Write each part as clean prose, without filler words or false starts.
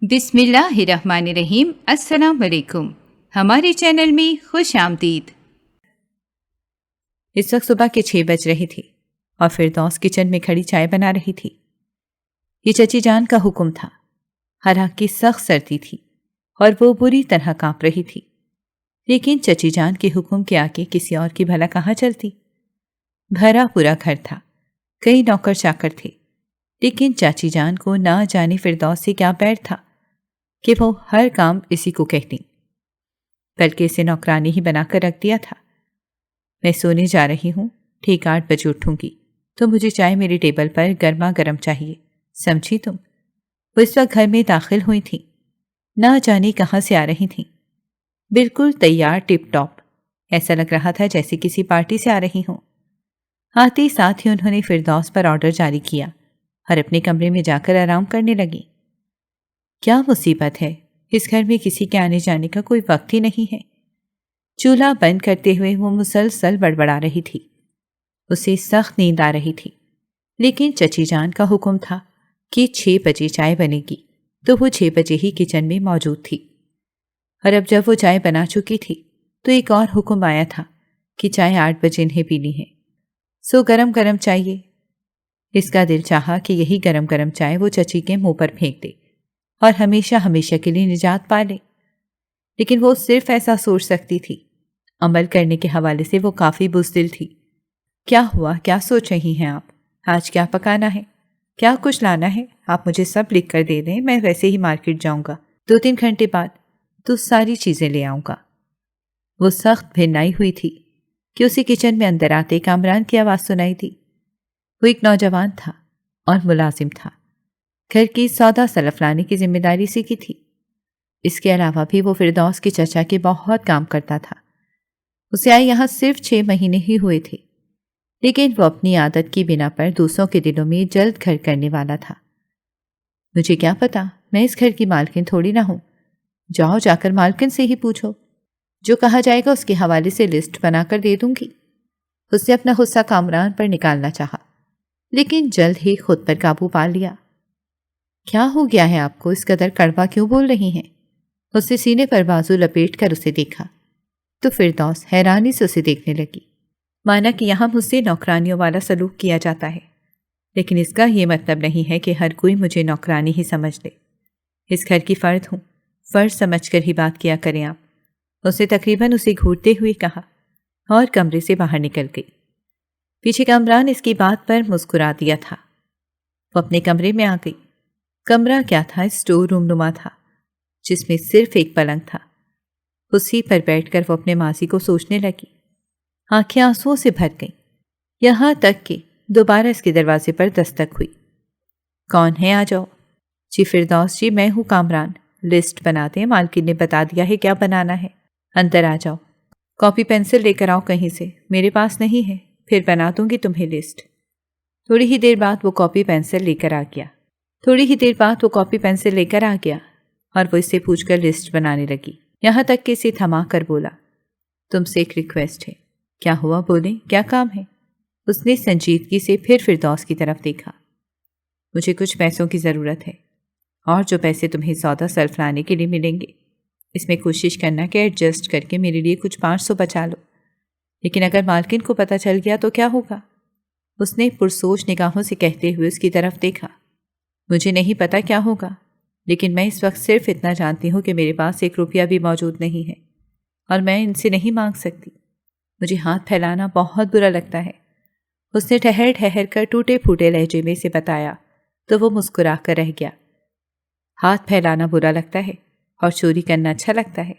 بسم اللہ الرحمن الرحیم۔ السلام علیکم، ہمارے چینل میں خوش آمدید۔ اس وقت صبح کے 6 بج رہی تھی اور فردوس کچن میں کھڑی چائے بنا رہی تھی۔ یہ چچی جان کا حکم تھا۔ ہر کی سخت سردی تھی اور وہ بری طرح کانپ رہی تھی، لیکن چچی جان کے حکم کے آگے کسی اور کی بھلا کہاں چلتی۔ بھرا پورا گھر تھا، کئی نوکر چاکر تھے، لیکن چاچی جان کو نہ جانے فردوس سے کیا پیر تھا کہ وہ ہر کام اسی کو کہتی، بلکہ اسے نوکرانی ہی بنا کر رکھ دیا تھا۔ میں سونے جا رہی ہوں، ٹھیک 8 بجے اٹھوں گی تو مجھے چائے میری ٹیبل پر گرما گرم چاہیے، سمجھی تم؟ وہ اس وقت گھر میں داخل ہوئی تھیں، نہ جانے کہاں سے آ رہی تھیں، بالکل تیار ٹپ ٹاپ، ایسا لگ رہا تھا جیسے کسی پارٹی سے آ رہی ہوں۔ آتے ساتھ ہی انہوں نے فردوس پر آرڈر جاری کیا اور اپنے کمرے میں جا کر آرام کرنے لگی۔ کیا مصیبت ہے، اس گھر میں کسی کے آنے جانے کا کوئی وقت ہی نہیں ہے۔ چولہا بند کرتے ہوئے وہ مسلسل بڑبڑا رہی تھی۔ اسے سخت نیند آ رہی تھی، لیکن چچی جان کا حکم تھا کہ 6 بجے چائے بنے گی، تو وہ 6 بجے ہی کچن میں موجود تھی۔ اور اب جب وہ چائے بنا چکی تھی تو ایک اور حکم آیا تھا کہ چائے 8 بجے انہیں پینی ہے، سو گرم گرم چاہیے۔ اس کا دل چاہا کہ یہی گرم گرم چائے وہ چچی کے منہ پر پھینک دے اور ہمیشہ ہمیشہ کے لیے نجات پا لے، لیکن وہ صرف ایسا سوچ سکتی تھی۔ عمل کرنے کے حوالے سے وہ کافی بزدل تھی۔ کیا ہوا، کیا سوچ رہی ہیں آپ؟ آج کیا پکانا ہے، کیا کچھ لانا ہے؟ آپ مجھے سب لکھ کر دے دیں، میں ویسے ہی مارکیٹ جاؤں گا، 2-3 گھنٹے بعد تو ساری چیزیں لے آؤں گا۔ وہ سخت بھنائی ہوئی تھی کہ اسی کچن میں اندر آتے کامران کی آواز سنائی دی۔ وہ ایک نوجوان تھا اور ملازم تھا، گھر کی سودا سلف لانے کی ذمہ داری سے کی تھی۔ اس کے علاوہ بھی وہ فردوس کے چچا کے بہت کام کرتا تھا۔ اسے آئے یہاں صرف 6 مہینے ہی ہوئے تھے، لیکن وہ اپنی عادت کی بنا پر دوسروں کے دلوں میں جلد گھر کرنے والا تھا۔ مجھے کیا پتا، میں اس گھر کی مالکن تھوڑی نہ ہوں۔ جاؤ، جا کر مالکن سے ہی پوچھو، جو کہا جائے گا اس کے حوالے سے لسٹ بنا کر دے دوں گی۔ اس نے اپنا غصہ کامران پر نکالنا چاہا، لیکن جلد ہی خود پر قابو پا لیا۔ کیا ہو گیا ہے آپ کو، اس قدر کڑوا کیوں بول رہی ہیں؟ اس نے سینے پر بازو لپیٹ کر اسے دیکھا تو فردوس حیرانی سے اسے دیکھنے لگی، مانا کہ یہاں مجھ سے نوکرانیوں والا سلوک کیا جاتا ہے، لیکن اس کا یہ مطلب نہیں ہے کہ ہر کوئی مجھے نوکرانی ہی سمجھ لے۔ اس گھر کی فرد ہوں، فرد سمجھ کر ہی بات کیا کریں آپ۔ اس نے تقریباً اسے گھورتے ہوئے کہا اور کمرے سے باہر نکل گئی۔ پیچھے کامران اس کی بات پر مسکرا دیا تھا۔ وہ اپنے کمرے میں آ گئی۔ کمرہ کیا تھا، اسٹور روم نما تھا، جس میں صرف ایک پلنگ تھا۔ اسی پر بیٹھ کر وہ اپنے ماضی کو سوچنے لگی۔ آنکھیں آنسوؤں سے بھر گئیں، یہاں تک کہ دوبارہ اس کے دروازے پر دستک ہوئی۔ کون ہے، آ جاؤ۔ جی فردوس جی، میں ہوں کامران، لسٹ بنا دیں، مالکن نے بتا دیا ہے کیا بنانا ہے۔ اندر آ جاؤ، کاپی پینسل لے کر آؤ کہیں سے، میرے پاس نہیں ہے، پھر بنا دوں گی تمہیں لسٹ۔ تھوڑی ہی دیر بعد وہ کاپی پینسل لے کر آ گیا اور وہ اس سے پوچھ کر لسٹ بنانے لگی، یہاں تک کہ اسے تھما کر بولا، تم سے ایک ریکویسٹ ہے۔ کیا ہوا، بولیں، کیا کام ہے؟ اس نے سنجیدگی سے پھر فردوس کی طرف دیکھا۔ مجھے کچھ پیسوں کی ضرورت ہے، اور جو پیسے تمہیں سودا سلف لانے کے لیے ملیں گے، اس میں کوشش کرنا کہ ایڈجسٹ کر کے میرے لیے کچھ 500 بچا لو۔ لیکن اگر مالکن کو پتہ چل گیا تو کیا ہوگا؟ اس نے پرسوچ نگاہوں سے کہتے ہوئے اس کی طرف دیکھا۔ مجھے نہیں پتا کیا ہوگا، لیکن میں اس وقت صرف اتنا جانتی ہوں کہ میرے پاس 1 روپیہ بھی موجود نہیں ہے، اور میں ان سے نہیں مانگ سکتی۔ مجھے ہاتھ پھیلانا بہت برا لگتا ہے۔ اس نے ٹھہر ٹھہر کر ٹوٹے پھوٹے لہجے میں سے بتایا تو وہ مسکرا کر رہ گیا۔ ہاتھ پھیلانا برا لگتا ہے اور چوری کرنا اچھا لگتا ہے،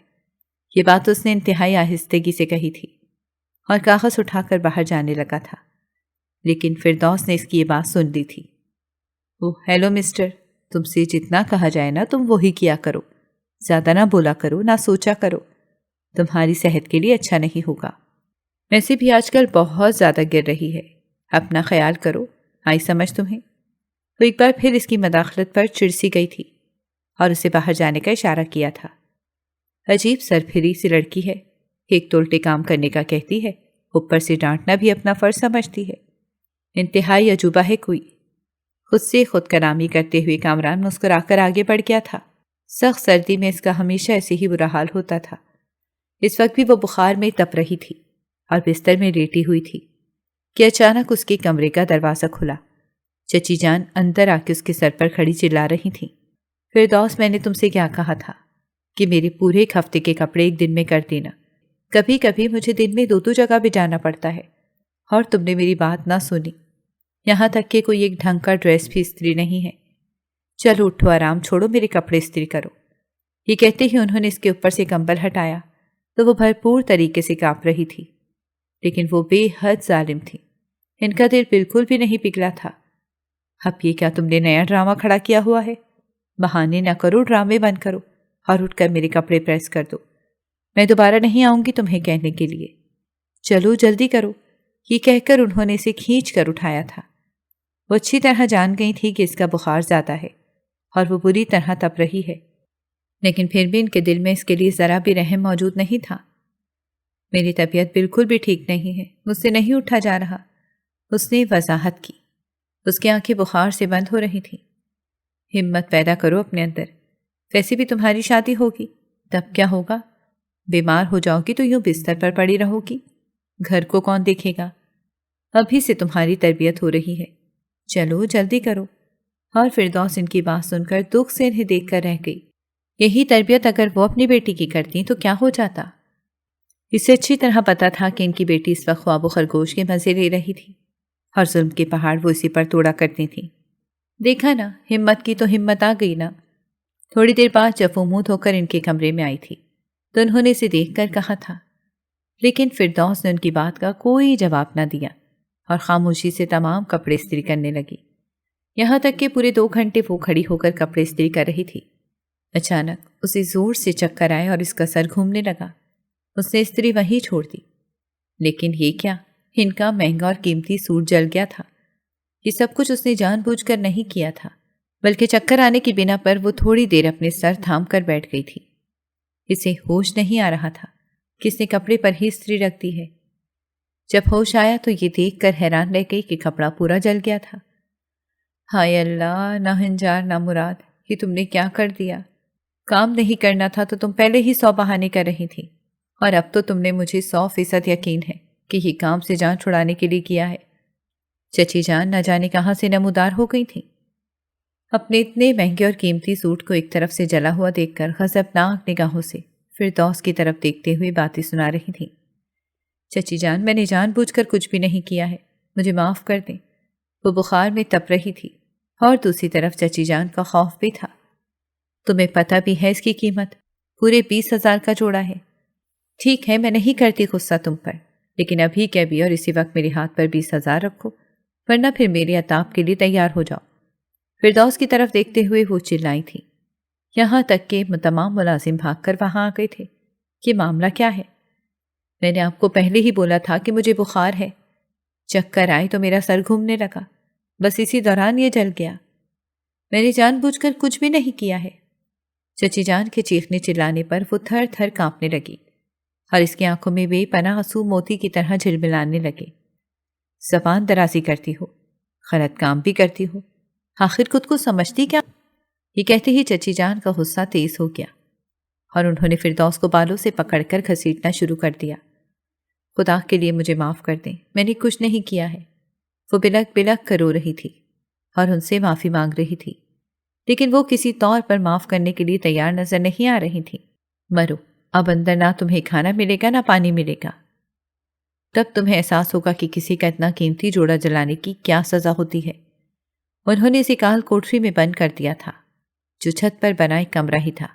یہ بات اس نے انتہائی آہستگی سے کہی تھی اور کاغذ اٹھا کر باہر جانے لگا تھا، لیکن فردوس نے اس کی یہ بات سن لی تھی۔ ہیلو مسٹر، تم سے جتنا کہا جائے نا تم وہی کیا کرو، زیادہ نہ بولا کرو، نہ سوچا کرو، تمہاری صحت کے لیے اچھا نہیں ہوگا۔ ویسے بھی آج کل بہت زیادہ گر رہی ہے، اپنا خیال کرو، آئی سمجھ تمہیں؟ وہ ایک بار پھر اس کی مداخلت پر چڑسی گئی تھی اور اسے باہر جانے کا اشارہ کیا تھا۔ عجیب سرپھری سی لڑکی ہے، ایک تو الٹے کام کرنے کا کہتی ہے، اوپر سے ڈانٹنا بھی اپنا فرض سمجھتی ہے، انتہائی عجوبہ ہے کوئی۔ خود سے خود کلامی کرتے ہوئے کامران مسکرا کر آگے بڑھ گیا تھا۔ سخت سردی میں اس کا ہمیشہ ایسے ہی برا حال ہوتا تھا۔ اس وقت بھی وہ بخار میں تپ رہی تھی اور بستر میں لیٹی ہوئی تھی کہ اچانک اس کے کمرے کا دروازہ کھلا۔ چچی جان اندر آ کے اس کے سر پر کھڑی چلا رہی تھیں۔ فردوس، میں نے تم سے کیا کہا تھا کہ میرے پورے ایک ہفتے کے کپڑے ایک دن میں کر دینا؟ کبھی کبھی مجھے دن میں 2 جگہ بھی جانا پڑتا ہے اور تم نے میری بات نہ سنی، یہاں تک کہ کوئی ایک ڈھنگ کا ڈریس بھی استری نہیں ہے۔ چلو اٹھو، آرام چھوڑو، میرے کپڑے استری کرو۔ یہ کہتے ہی انہوں نے اس کے اوپر سے کمبل ہٹایا تو وہ بھرپور طریقے سے کانپ رہی تھی، لیکن وہ بے حد ظالم تھی۔ ان کا دل بالکل بھی نہیں پگھلا تھا۔ اب یہ کیا تم نے نیا ڈرامہ کھڑا کیا ہوا ہے؟ بہانے نہ کرو، ڈرامے بند کرو اور اٹھ کر میرے کپڑے پریس کر دو۔ میں دوبارہ نہیں آؤں گی تمہیں کہنے کے لیے۔ چلو جلدی کرو، یہ کہہ کر انہوں نے اسے کھینچ کر اٹھایا تھا۔ وہ اچھی طرح جان گئی تھی کہ اس کا بخار زیادہ ہے اور وہ بری طرح تپ رہی ہے، لیکن پھر بھی ان کے دل میں اس کے لیے ذرا بھی رحم موجود نہیں تھا۔ میری طبیعت بالکل بھی ٹھیک نہیں ہے، مجھ سے نہیں اٹھا جا رہا، اس نے وضاحت کی۔ اس کی آنکھیں بخار سے بند ہو رہی تھیں۔ ہمت پیدا کرو اپنے اندر، ویسے بھی تمہاری شادی ہوگی، تب کیا ہوگا؟ بیمار ہو جاؤ گی تو یوں بستر پر پڑی رہو گی، گھر کو کون دیکھے گا؟ ابھی سے تمہاری تربیت ہو رہی ہے، چلو جلدی کرو۔ اور فردوس ان کی بات سن کر دکھ سے انہیں دیکھ کر رہ گئی۔ یہی تربیت اگر وہ اپنی بیٹی کی کرتی تو کیا ہو جاتا؟ اسے اچھی طرح پتا تھا کہ ان کی بیٹی اس وقت خواب و خرگوش کے مزے لے رہی تھی اور ظلم کے پہاڑ وہ اسی پر توڑا کرتی تھیں۔ دیکھا نا، ہمت کی تو ہمت آ گئی نا۔ تھوڑی دیر بعد جب وہ منہ دھو کر ان کے کمرے میں آئی تھی تو انہوں نے اسے دیکھ کر کہا تھا، لیکن فردوس نے ان کی بات کا کوئی جواب نہ دیا اور خاموشی سے تمام کپڑے استری کرنے لگی، یہاں تک کہ پورے 2 گھنٹے وہ کھڑی ہو کر کپڑے استری کر رہی تھی۔ اچانک اسے زور سے چکر آئے اور اس کا سر گھومنے لگا۔ اس نے استری وہیں چھوڑ دی۔ لیکن یہ کیا، ان کا مہنگا اور قیمتی سوٹ جل گیا تھا۔ یہ سب کچھ اس نے جان بوجھ کر نہیں کیا تھا، بلکہ چکر آنے کی بنا پر وہ تھوڑی دیر اپنے سر تھام کر بیٹھ گئی تھی۔ اسے ہوش نہیں آ رہا تھا کہ اس نے کپڑے پر ہی استری رکھ دی ہے۔ جب ہوش آیا تو یہ دیکھ کر حیران رہ گئی کہ کپڑا پورا جل گیا تھا۔ ہائے اللہ، نہ ہنجار نہ مراد، یہ تم نے کیا کر دیا؟ کام نہیں کرنا تھا تو تم پہلے ہی 100 بہانے کر رہی تھی، اور اب تو تم نے مجھے 100% یقین ہے کہ یہ کام سے جان چھڑانے کے لیے کیا ہے۔ چچی جان نہ جانے کہاں سے نمودار ہو گئی تھی۔ اپنے اتنے مہنگے اور قیمتی سوٹ کو ایک طرف سے جلا ہوا دیکھ کر غضبناک نگاہوں سے فردوس کی طرف دیکھتے ہوئے باتیں سنا رہی تھیں۔ چچی جان، میں نے جان بوجھ کر کچھ بھی نہیں کیا ہے، مجھے معاف کر دیں۔ وہ بخار میں تپ رہی تھی اور دوسری طرف چچی جان کا خوف بھی تھا۔ تمہیں پتہ بھی ہے اس کی قیمت پورے 20,000 کا جوڑا ہے۔ ٹھیک ہے، میں نہیں کرتی غصہ تم پر، لیکن ابھی کے ابھی اور اسی وقت میرے ہاتھ پر 20,000 رکھو، ورنہ پھر میرے عطاب کے لیے تیار ہو جاؤ۔ فردوس کی طرف دیکھتے ہوئے وہ چلائی تھی، یہاں تک کہ تمام ملازم بھاگ کر وہاں آ گئے تھے۔ یہ معاملہ کیا ہے؟ میں نے آپ کو پہلے ہی بولا تھا کہ مجھے بخار ہے، چکر آئے تو میرا سر گھومنے لگا، بس اسی دوران یہ جل گیا۔ میں نے جان بوجھ کر کچھ بھی نہیں کیا ہے۔ چچی جان کے چیخنے چلانے پر وہ تھر تھر کانپنے لگی اور اس کی آنکھوں میں بے پناہ آنسو موتی کی طرح جھلملانے لگے۔ زبان درازی کرتی ہو، غلط کام بھی کرتی ہو، آخر خود کو سمجھتی کیا؟ یہ کہتے ہی چچی جان کا غصہ تیز ہو گیا اور انہوں نے فردوس کو بالوں سے پکڑ کر گھسیٹنا شروع کر دیا۔ خدا کے لیے مجھے معاف کر دیں، میں نے کچھ نہیں کیا ہے۔ وہ بلک بلک کر رو رہی تھی اور ان سے معافی مانگ رہی تھی، لیکن وہ کسی طور پر معاف کرنے کے لیے تیار نظر نہیں آ رہی تھی۔ مرو، اب اندر نہ تمہیں کھانا ملے گا نہ پانی ملے گا، تب تمہیں احساس ہوگا کہ کسی کا اتنا قیمتی جوڑا جلانے کی کیا سزا ہوتی ہے۔ انہوں نے اسے کال کوٹری میں بند کر دیا تھا، جو چھت پر بنا ایک کمرہ ہی تھا،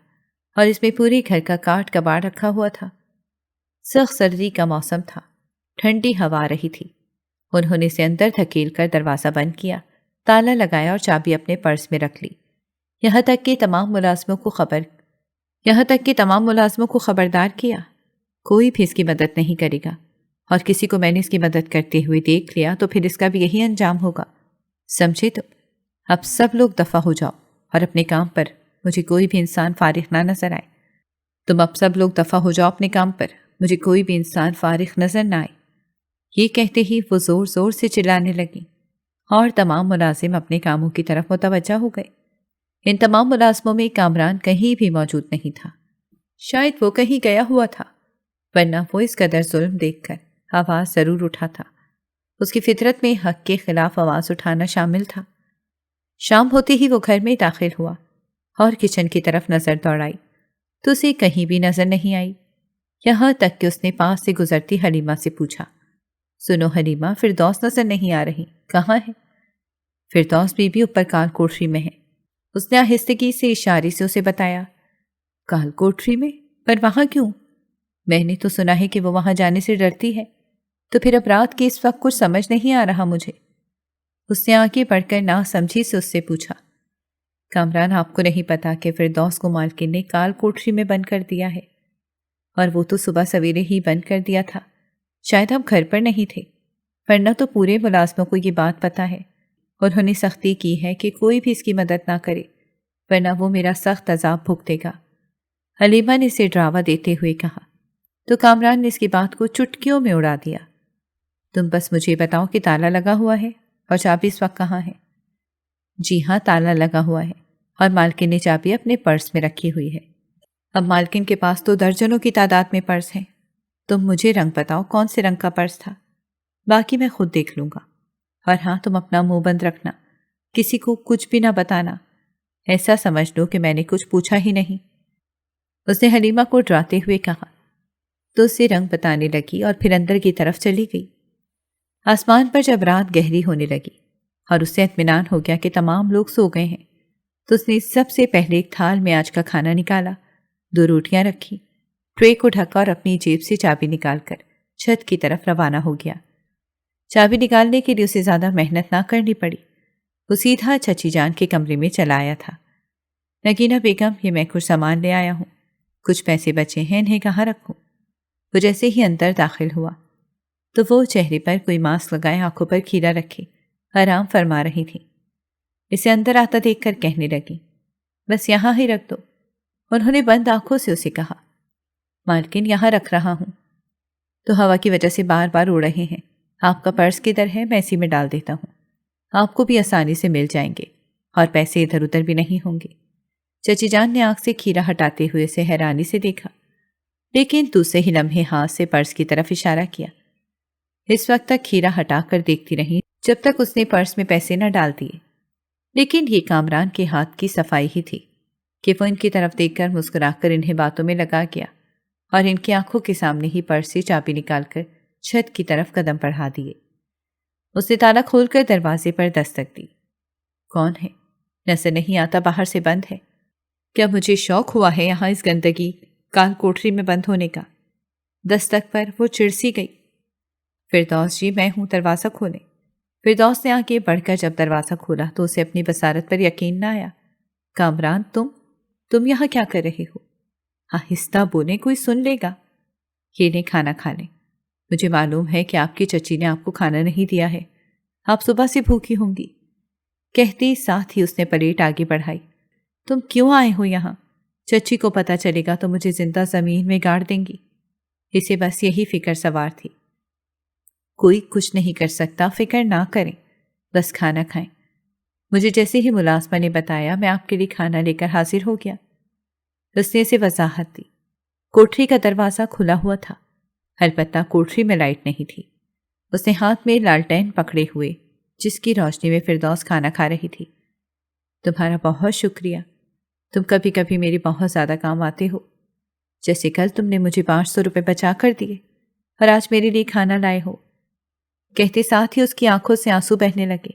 اور اس میں پورے گھر کا کاٹ کباڑ رکھا ہوا تھا۔ سخت سردی کا موسم تھا، ٹھنڈی ہوا آ رہی تھی۔ انہوں نے اسے اندر دھکیل کر دروازہ بند کیا، تالا لگایا اور چابی اپنے پرس میں رکھ لی، یہاں تک کہ تمام ملازموں کو خبردار کیا، کوئی بھی اس کی مدد نہیں کرے گا، اور کسی کو میں نے اس کی مدد کرتے ہوئے دیکھ لیا تو پھر اس کا بھی یہی انجام ہوگا، سمجھے تم؟ اب سب لوگ دفع ہو جاؤ اور اپنے کام پر، مجھے کوئی بھی انسان فارغ نہ نظر آئے۔ تم اب سب لوگ دفع ہو جاؤ اپنے کام پر، مجھے کوئی بھی انسان فارغ نظر نہ آئے۔ یہ کہتے ہی وہ زور زور سے چلانے لگی اور تمام ملازم اپنے کاموں کی طرف متوجہ ہو گئے۔ ان تمام ملازموں میں کامران کہیں بھی موجود نہیں تھا۔ شاید وہ کہیں گیا ہوا تھا، ورنہ وہ اس قدر ظلم دیکھ کر آواز ضرور اٹھا تھا۔ اس کی فطرت میں حق کے خلاف آواز اٹھانا شامل تھا۔ شام ہوتے ہی وہ گھر میں داخل ہوا اور کچن کی طرف نظر دوڑائی تو اسے کہیں بھی نظر نہیں آئی، یہاں تک کہ اس نے پاس سے گزرتی حلیمہ سے پوچھا، سنو حلیمہ، فردوس نظر نہیں آ رہی، کہاں ہے؟ فردوس بی بی اوپر کال کوٹری میں ہے۔ اس نے آہستگی سے اشارے سے اسے بتایا۔ کال کوٹری میں؟ پر وہاں کیوں؟ میں نے تو سنا ہے کہ وہ وہاں جانے سے ڈرتی ہے، تو پھر اب رات کے اس وقت کچھ سمجھ نہیں آ رہا مجھے۔ اس نے آگے بڑھ کر ناسمجھی سے اس سے پوچھا، کامران، آپ کو نہیں پتا کہ فردوس کو مالکن نے کال کوٹری میں بند کر دیا ہے؟ اور وہ تو صبح سویرے ہی بند کر دیا تھا، شاید آپ گھر پر نہیں تھے، ورنہ تو پورے ملازموں کو یہ بات پتا ہے۔ انہوں نے سختی کی ہے کہ کوئی بھی اس کی مدد نہ کرے، ورنہ وہ میرا سخت عذاب بھگتے گا۔ حلیمہ نے اسے ڈراوا دیتے ہوئے کہا، تو کامران نے اس کی بات کو چٹکیوں میں اڑا دیا۔ تم بس مجھے بتاؤ کہ تالا لگا ہوا ہے اور چابی اس وقت کہاں ہے؟ جی ہاں، تالا لگا ہوا ہے اور مالکن نے چابی اپنے پرس میں رکھی ہوئی ہے۔ اب مالکن کے پاس تو درجنوں کی تعداد میں پرس ہیں۔ تم مجھے رنگ بتاؤ، کون سے رنگ کا پرس تھا؟ باقی میں خود دیکھ لوں گا۔ اور ہاں، تم اپنا منہ بند رکھنا، کسی کو کچھ بھی نہ بتانا، ایسا سمجھ لو کہ میں نے کچھ پوچھا ہی نہیں۔ اس نے حلیمہ کو ڈراتے ہوئے کہا تو اسے رنگ بتانے لگی اور پھر اندر کی طرف چلی گئی۔ آسمان پر جب رات گہری ہونے لگی اور اس سے اطمینان ہو گیا کہ تمام لوگ سو گئے ہیں، تو اس نے سب سے پہلے ایک تھال میں آج کا کھانا نکالا، 2 روٹیاں رکھی، ٹرے کو ڈھکا اور اپنی جیب سے چابی نکال کر چھت کی طرف روانہ ہو گیا۔ چابی نکالنے کے لیے اسے زیادہ محنت نہ کرنی پڑی، وہ سیدھا چچی جان کے کمرے میں چلا آیا تھا۔ نگینہ بیگم، یہ میں کچھ سامان لے آیا ہوں، کچھ پیسے بچے ہیں، انہیں کہاں رکھوں؟ وہ جیسے ہی اندر داخل ہوا تو وہ چہرے پر کوئی ماسک لگائے، آنکھوں پر کھیرا رکھے آرام فرما رہی تھی۔ اسے اندر آتا دیکھ کر کہنے لگی، بس یہاں ہی رکھ دو۔ انہوں نے بند آنکھوں سے اسے کہا، مالکن، یہاں رکھ رہا ہوں، تو ہوا کی وجہ سے بار بار اڑ رہے ہیں۔ آپ کا پرس کدھر ہے؟ میں اسی میں ڈال دیتا ہوں، آپ کو بھی آسانی سے مل جائیں گے اور پیسے ادھر ادھر بھی نہیں ہوں گے۔ چچی جان نے آنکھ سے کھیرا ہٹاتے ہوئے اسے حیرانی سے دیکھا، لیکن دوسرے ہی لمحے ہاتھ سے پرس کی طرف اشارہ کیا۔ اس وقت تک کھیرا ہٹا کر دیکھتی رہی جب تک اس نے پرس میں پیسے نہ ڈال دیے، لیکن یہ کامران کے ہاتھ کی صفائی ہی تھی کہ وہ ان کی طرف دیکھ کر مسکرا کر انہیں باتوں میں لگا گیا اور ان کی آنکھوں کے سامنے ہی پرس سے چابی نکال کر چھت کی طرف قدم بڑھا دیے۔ اس نے تالا کھول کر دروازے پر دستک دی۔ کون ہے؟ نظر نہیں آتا، باہر سے بند ہے۔ کیا مجھے شوق ہوا ہے یہاں اس گندگی کال کوٹری میں بند ہونے کا؟ دستک پر وہ چڑسی گئی۔ فردوس جی، میں ہوں، دروازہ کھولیں۔ فردوس نے آگے بڑھ کر جب دروازہ کھولا تو اسے اپنی بصارت پر یقین نہ آیا۔ کامران، تم یہاں کیا کر رہے ہو؟ آہستہ بولیں، کوئی سن لے گا۔ یہ لیں، کھانا کھا لیں۔ مجھے معلوم ہے کہ آپ کی چچی نے آپ کو کھانا نہیں دیا ہے، آپ صبح سے بھوکی ہوں گی۔ کہتے ساتھ ہی اس نے پلیٹ آگے بڑھائی۔ تم کیوں آئے ہو یہاں؟ چچی کو پتہ چلے گا تو مجھے زندہ زمین میں گاڑ دیں گی۔ اسے بس یہی فکر سوار تھی۔ کوئی کچھ نہیں کر سکتا، فکر نہ کریں، بس کھانا کھائیں۔ مجھے جیسے ہی ملازمہ نے بتایا میں آپ کے لیے کھانا لے کر حاضر ہو گیا۔ اس نے اسے وضاحت دی۔ کوٹری کا دروازہ کھلا ہوا تھا، البتہ کوٹری میں لائٹ نہیں تھی۔ اس نے ہاتھ میں لالٹین پکڑے ہوئے جس کی روشنی میں فردوس کھانا کھا رہی تھی۔ تمہارا بہت شکریہ، تم کبھی کبھی میری بہت زیادہ کام آتے ہو، جیسے کل تم نے مجھے 500 روپے بچا کر دیے اور آج میرے لیے کھانا لائے ہو۔ کہتے ساتھ ہی اس کی آنکھوں سے آنسو بہنے لگے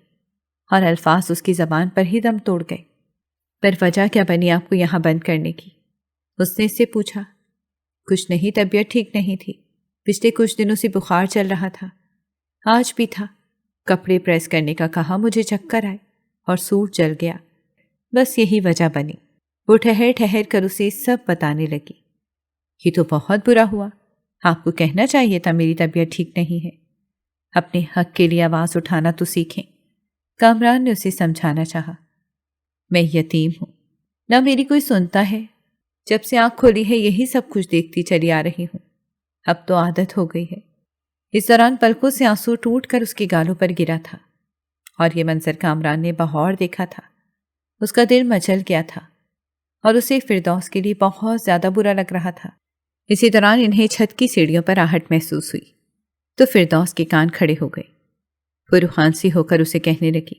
اور الفاظ اس کی زبان پر ہی دم توڑ گئے۔ پر وجہ کیا بنی آپ کو یہاں بند کرنے کی؟ اس نے اس سے پوچھا۔ کچھ نہیں، طبیعت ٹھیک نہیں تھی، پچھلے کچھ دنوں سے بخار چل رہا تھا، آج بھی تھا۔ کپڑے پریس کرنے کا کہا، مجھے چکر آئے اور سوٹ جل گیا، بس یہی وجہ بنی۔ وہ ٹھہر ٹھہر کر اسے سب بتانے لگی۔ یہ تو بہت برا ہوا، آپ کو کہنا چاہیے تھا میری طبیعت ٹھیک نہیں ہے۔ اپنے حق کے لیے آواز اٹھانا تو سیکھیں۔ کامران نے اسے سمجھانا چاہا۔ میں یتیم ہوں، نہ میری کوئی سنتا ہے، جب سے آنکھ کھولی ہے یہی سب کچھ دیکھتی چلی آ رہی ہوں، اب تو عادت ہو گئی ہے۔ اس دوران پلکوں سے آنسو ٹوٹ کر اس کے گالوں پر گرا تھا اور یہ منظر کامران نے بہور دیکھا تھا۔ اس کا دل مچل گیا تھا اور اسے فردوس کے لیے بہت زیادہ برا لگ رہا تھا۔ اسی دوران انہیں چھت کی سیڑھیوں پر آہٹ محسوس ہوئی تو فردوس کے کان کھڑے ہو گئے۔ وہ روحان سی ہو کر اسے کہنے لگی،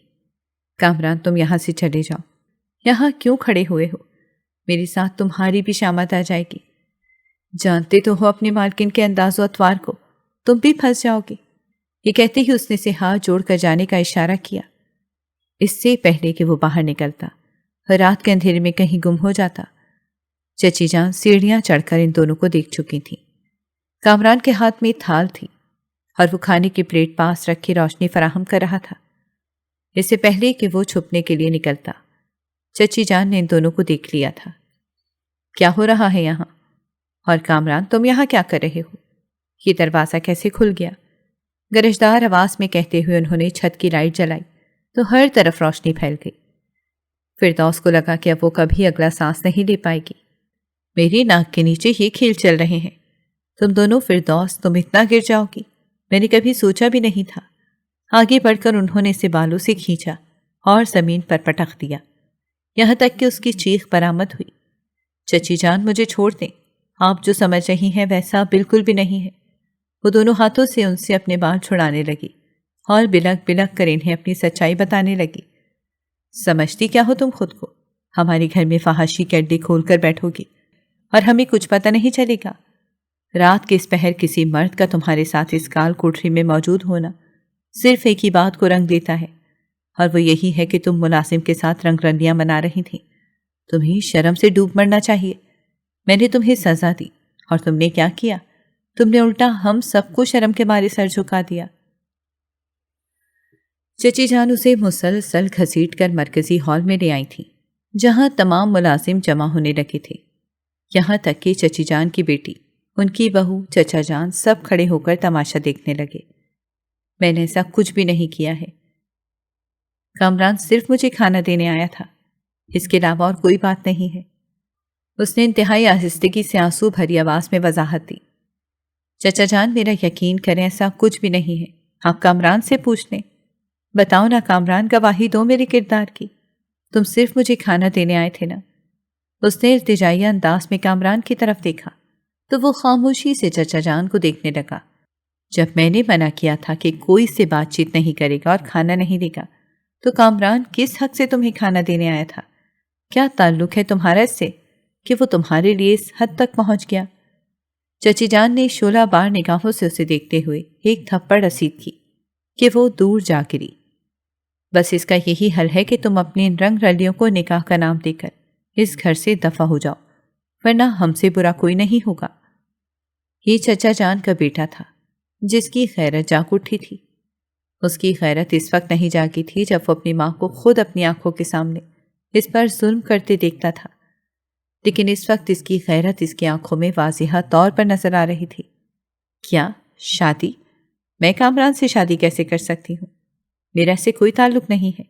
کامران تم یہاں سے چلے جاؤ، یہاں کیوں کھڑے ہوئے ہو؟ میرے ساتھ تمہاری بھی شامت آ جائے گی۔ جانتے تو ہو اپنی مالکن کے انداز و اطوار کو، تم بھی پھنس جاؤ گے۔ یہ کہتے ہی اس نے اسے ہاتھ جوڑ کر جانے کا اشارہ کیا، اس سے پہلے کہ وہ باہر نکلتا، رات کے اندھیرے میں کہیں گم ہو جاتا۔ چچی جان سیڑھیاں چڑھ کر ان دونوں کو دیکھ چکی تھیں۔ کامران کے ہاتھ میں تھال تھی اور وہ کھانے کی پلیٹ پاس رکھ کے روشنی فراہم کر رہا تھا۔ اس سے پہلے کہ وہ چھپنے کے لیے نکلتا، چچی جان نے ان دونوں کو دیکھ لیا تھا۔ کیا ہو رہا ہے یہاں؟ اور کامران تم یہاں کیا کر رہے ہو؟ یہ دروازہ کیسے کھل گیا؟ گرجدار آواز میں کہتے ہوئے انہوں نے چھت کی لائٹ جلائی تو ہر طرف روشنی پھیل گئی۔ فردوس کو لگا کہ اب وہ کبھی اگلا سانس نہیں لے پائے گی۔ میری ناک کے نیچے یہ کھیل چل رہے ہیں۔ تم دونوں فردوس، تم اتنا گر جاؤ گی، میں نے کبھی سوچا بھی نہیں تھا۔ آگے بڑھ کر انہوں نے اسے بالوں سے کھینچا اور زمین پر پٹخ دیا، یہاں تک کہ اس کی چیخ برآمد ہوئی۔ چچی جان مجھے چھوڑ دیں، آپ جو سمجھ رہی ہیں ویسا بالکل بھی نہیں ہے۔ وہ دونوں ہاتھوں سے ان سے اپنے بال چھڑانے لگی اور بلک بلک کر انہیں اپنی سچائی بتانے لگی۔ سمجھتی کیا ہو تم خود کو؟ ہمارے گھر میں فحاشی کے اڈے کھول کر بیٹھو گی اور ہمیں کچھ پتہ نہیں چلے گا؟ رات کے اس پہر کسی مرد کا تمہارے ساتھ اس کال کوٹری میں موجود ہونا صرف ایک ہی بات کو رنگ دیتا ہے، اور وہ یہی ہے کہ تم ملازم کے ساتھ رنگ رلیاں منا رہی تھیں۔ تمہیں شرم سے ڈوب مرنا چاہیے۔ میں نے تمہیں سزا دی اور تم نے کیا کیا؟ تم نے الٹا ہم سب کو شرم کے مارے سر جھکا دیا۔ چچی جان اسے مسلسل گھسیٹ کر مرکزی ہال میں لے آئی تھی، جہاں تمام ملازم جمع ہونے لگے تھے، یہاں تک کہ چچی جان کی بیٹی، ان کی بہو، چچا جان سب کھڑے ہو کر تماشا دیکھنے لگے۔ میں نے ایسا کچھ بھی نہیں کیا ہے، کامران صرف مجھے کھانا دینے آیا تھا، اس کے علاوہ اور کوئی بات نہیں ہے۔ اس نے انتہائی آہستگی سے آنسو بھری آواز میں وضاحت دی۔ چچا جان میرا یقین کریں، ایسا کچھ بھی نہیں ہے، آپ کامران سے پوچھ لیں۔ بتاؤ نا کامران، گواہی دو میرے کردار کی، تم صرف مجھے کھانا دینے آئے تھے نا؟ اس نے التجائیہ انداز میں کامران کی طرف دیکھا تو وہ خاموشی سے چچا جان کو دیکھنے لگا۔ جب میں نے منع کیا تھا کہ کوئی سے بات چیت نہیں کرے گا اور کھانا نہیں دے گا، تو کامران کس حق سے تمہیں کھانا دینے آیا تھا؟ کیا تعلق ہے تمہارا اس سے کہ وہ تمہارے لیے اس حد تک پہنچ گیا؟ چچی جان نے شعلہ بار نگاہوں سے اسے دیکھتے ہوئے ایک تھپڑ رسید کی کہ وہ دور جا گری۔ بس اس کا یہی حل ہے کہ تم اپنی ان رنگ رلیوں کو نکاح کا نام دے کر اس گھر سے دفع ہو جاؤ، ورنہ ہم سے برا کوئی نہیں ہوگا۔ یہ چچا جان کا بیٹا تھا جس کی غیرت جاگ اٹھی تھی۔ اس کی غیرت اس وقت نہیں جاگی تھی جب وہ اپنی ماں کو خود اپنی آنکھوں کے سامنے اس پر ظلم کرتے دیکھتا تھا، لیکن اس وقت اس کی غیرت اس کی آنکھوں میں واضح طور پر نظر آ رہی تھی۔ کیا شادی؟ میں کامران سے شادی کیسے کر سکتی ہوں؟ میرا سے کوئی تعلق نہیں ہے۔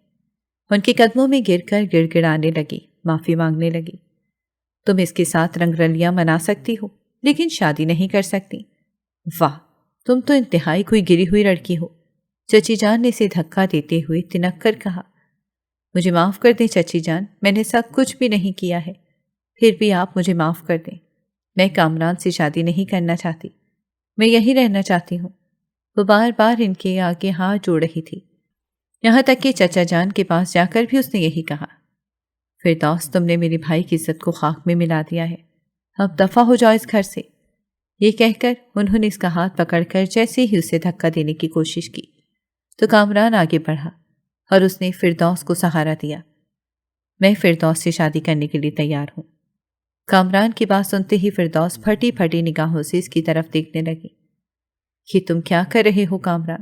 ان کے قدموں میں گر کر گڑ گڑانے لگی، معافی مانگنے لگی۔ تم اس کے ساتھ رنگ رلیاں منا سکتی ہو لیکن شادی نہیں کر سکتی۔ واہ، تم تو انتہائی کوئی گری ہوئی لڑکی ہو۔ چچی جان نے اسے دھکا دیتے ہوئے تنک کر کہا۔ مجھے معاف کر دیں چچی جان، میں نے ایسا کچھ بھی نہیں کیا ہے، پھر بھی آپ مجھے معاف کر دیں۔ میں کامران سے شادی نہیں کرنا چاہتی، میں یہی رہنا چاہتی ہوں۔ وہ بار بار ان کے آگے ہاتھ جوڑ رہی تھی، یہاں تک کہ چچا جان کے پاس جا کر بھی اس نے یہی کہا۔ فردوس، تم نے میرے بھائی کی عزت کو خاک میں ملا دیا ہے، اب دفع ہو جاؤ اس گھر سے۔ یہ کہہ کر انہوں نے اس کا ہاتھ پکڑ کر جیسے ہی اسے دھکا دینے کی کوشش کی تو کامران آگے بڑھا اور اس نے فردوس کو سہارا دیا۔ میں فردوس سے شادی کرنے کے لیے تیار ہوں۔ کامران کی بات سنتے ہی فردوس پھٹی پھٹی نگاہوں سے اس کی طرف دیکھنے لگی۔ یہ تم کیا کر رہے ہو کامران؟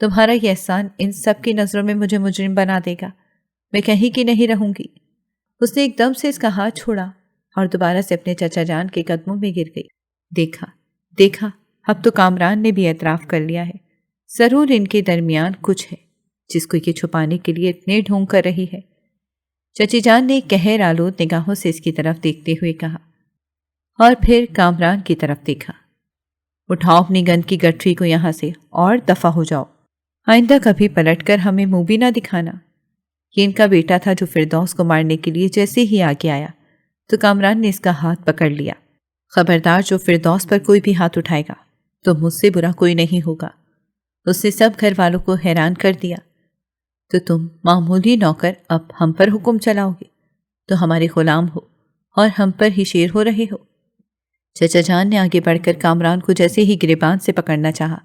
تمہارا یہ احسان ان سب کی نظروں میں مجھے مجرم بنا دے گا، میں کہیں کی نہیں رہوں گی۔ اس نے ایک دم سے اس کا ہاتھ چھوڑا اور دوبارہ سے اپنے چچا جان کے قدموں میں گر گئی۔ دیکھا، اب تو کامران نے بھی اعتراف کر لیا ہے، ضرور ان کے درمیان کچھ ہے جس کو یہ چھپانے کے لیے اتنے ڈھونگ کر رہی ہے۔ چچی جان نے قہر آلود نگاہوں سے اس کی طرف دیکھتے ہوئے کہا اور پھر کامران کی طرف دیکھا۔ اٹھاؤ اپنی گند کی گٹھری کو یہاں سے اور دفع ہو جاؤ، آئندہ کبھی پلٹ کر ہمیں منہ بھی نہ دکھانا۔ یہ ان کا بیٹا تھا جو فردوس کو مارنے کے لیے جیسے ہی آگے آیا تو کامران نے اس کا ہاتھ پکڑ لیا۔ خبردار، جو فردوس پر کوئی بھی ہاتھ اٹھائے گا تو مجھ سے برا کوئی نہیں ہوگا۔ اس نے سب گھر والوں کو حیران کر دیا۔ تو تم معمولی نوکر اب ہم پر حکم چلاؤ گے؟ تو ہمارے غلام ہو اور ہم پر ہی شیر ہو رہے ہو۔ چچا جان نے آگے بڑھ کر کامران کو جیسے ہی گریبان سے پکڑنا چاہا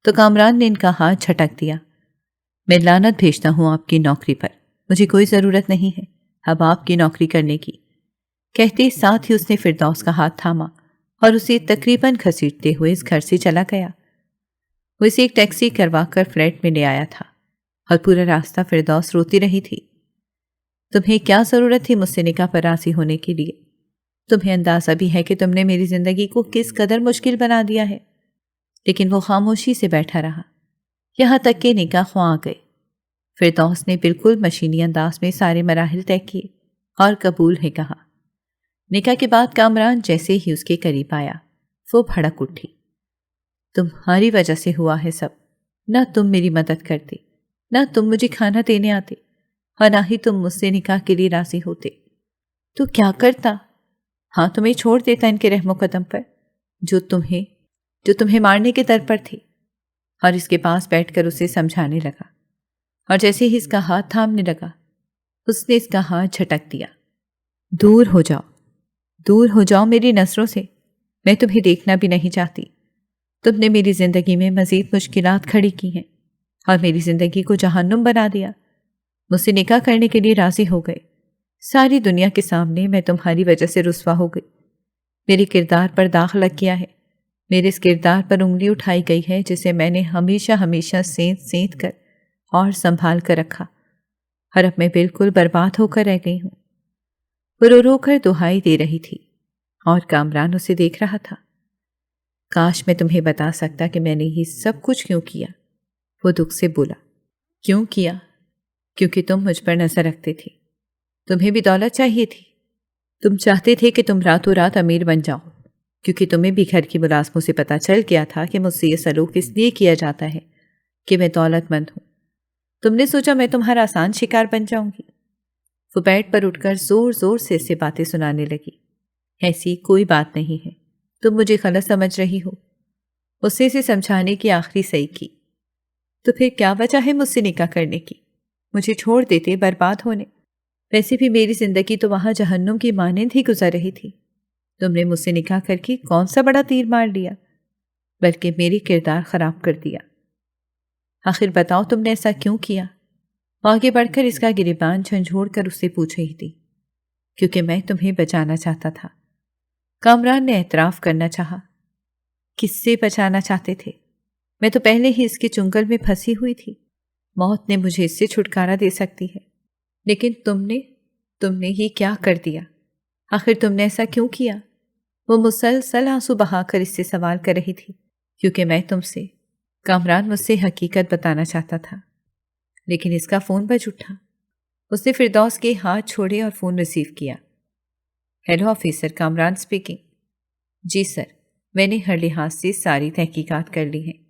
تو کامران نے ان کا ہاتھ جھٹک دیا۔ میں لعنت بھیجتا ہوں آپ کی نوکری پر، مجھے کوئی ضرورت نہیں ہے اب آپ کی نوکری کرنے کی۔ کہتے ساتھ ہی اس نے فردوس کا ہاتھ تھاما اور اسے تقریباً گھسیٹتے ہوئے اس گھر سے چلا گیا۔ وہ اسے ایک ٹیکسی کروا کر فلیٹ میں لے آیا تھا اور پورا راستہ فردوس روتی رہی تھی۔ تمہیں کیا ضرورت تھی مجھ سے نکاح پر راضی ہونے کے لیے؟ تمہیں اندازہ بھی ہے کہ تم نے میری زندگی کو کس قدر مشکل بنا دیا ہے؟ لیکن وہ خاموشی سے بیٹھا رہا یہاں تک کہ نکاح خواہ آ گئے۔ فردوس نے بالکل مشینی انداز میں سارے مراحل طے کیے اور قبول ہے کہا۔ نکاح کے بعد کامران جیسے ہی اس کے قریب آیا وہ بھڑک اٹھی۔ تمہاری وجہ سے ہوا ہے سب، نہ تم میری مدد کرتے، نہ تم مجھے کھانا دینے آتے اور نہ ہی تم مجھ سے نکاح کے لیے راضی ہوتے۔ تو کیا کرتا؟ ہاں، تمہیں چھوڑ دیتا ان کے رحم و قدم پر جو تمہیں مارنے کے در پر تھے۔ اور اس کے پاس بیٹھ کر اسے سمجھانے لگا اور جیسے ہی اس کا ہاتھ تھامنے لگا اس نے اس کا ہاتھ جھٹک دیا۔ دور ہو جاؤ میری نظروں سے، میں تمہیں دیکھنا بھی نہیں چاہتی۔ تم نے میری زندگی میں مزید مشکلات کھڑی کی ہیں اور میری زندگی کو جہنم بنا دیا۔ مجھ سے نکاح کرنے کے لیے راضی ہو گئے۔ ساری دنیا کے سامنے میں تمہاری وجہ سے رسوا ہو گئی۔ میرے کردار پر داغ لگ گیا ہے، میرے اس کردار پر انگلی اٹھائی گئی ہے جسے میں نے ہمیشہ سینت کر اور سنبھال کر رکھا، اور اب میں بالکل برباد ہو کر رہ گئی ہوں۔ وہ رو رو کر دہائی دے رہی تھی اور کامران اسے دیکھ رہا تھا۔ کاش میں تمہیں بتا سکتا کہ میں نے یہ سب کچھ کیوں کیا، وہ دکھ سے بولا۔ کیوں کیا؟ کیونکہ تم مجھ پر نظر رکھتے تھے، تمہیں بھی دولت چاہیے تھی، تم چاہتے تھے کہ تم راتوں رات امیر بن جاؤ، کیونکہ تمہیں بھی گھر کی ملازموں سے پتہ چل گیا تھا کہ مجھ سے یہ سلوک اس لیے کیا جاتا ہے کہ میں دولت مند ہوں۔ تم نے سوچا میں تمہارا آسان شکار بن جاؤں گی۔ وہ بیڈ پر اٹھ کر زور زور سے اسے باتیں سنانے لگی۔ ایسی کوئی بات نہیں ہے، تم مجھے غلط سمجھ رہی ہو۔ اسے سمجھانے کی آخری صحیح کی۔ تو پھر کیا وجہ ہے مجھ سے نکاح کرنے کی؟ مجھے چھوڑ دیتے برباد ہونے۔ ویسے بھی میری زندگی تو وہاں جہنم کی مانند ہی گزر رہی تھی۔ تم نے مجھ سے نکاح کر کے کون سا بڑا تیر مار لیا، بلکہ میری کردار خراب کر دیا۔ آخر بتاؤ تم نے ایسا کیوں کیا؟ آگے بڑھ کر اس کا گریبان جھنجھوڑ کر اس سے پوچھ رہی تھی۔ کیونکہ میں تمہیں بچانا چاہتا تھا، کامران نے اعتراف کرنا چاہا۔ کس سے بچانا چاہتے تھے؟ میں تو پہلے ہی اس کے چنگل میں پھنسی ہوئی تھی، موت نے مجھے اس سے چھٹکارا دے سکتی ہے، لیکن تم نے یہ کیا کر دیا؟ آخر تم نے ایسا کیوں کیا؟ وہ مسلسل آنسو بہا کر اس سے سوال کر رہی تھی۔ کیونکہ میں تم سے، کامران مجھ سے حقیقت بتانا چاہتا تھا۔ لیکن اس کا فون بج اٹھا۔ اس نے فردوس کے ہاتھ چھوڑے اور فون ریسیو کیا۔ Hello officer, Kamran speaking. جی سر، میں نے ہر لحاظ سے ساری تحقیقات کر لی ہیں۔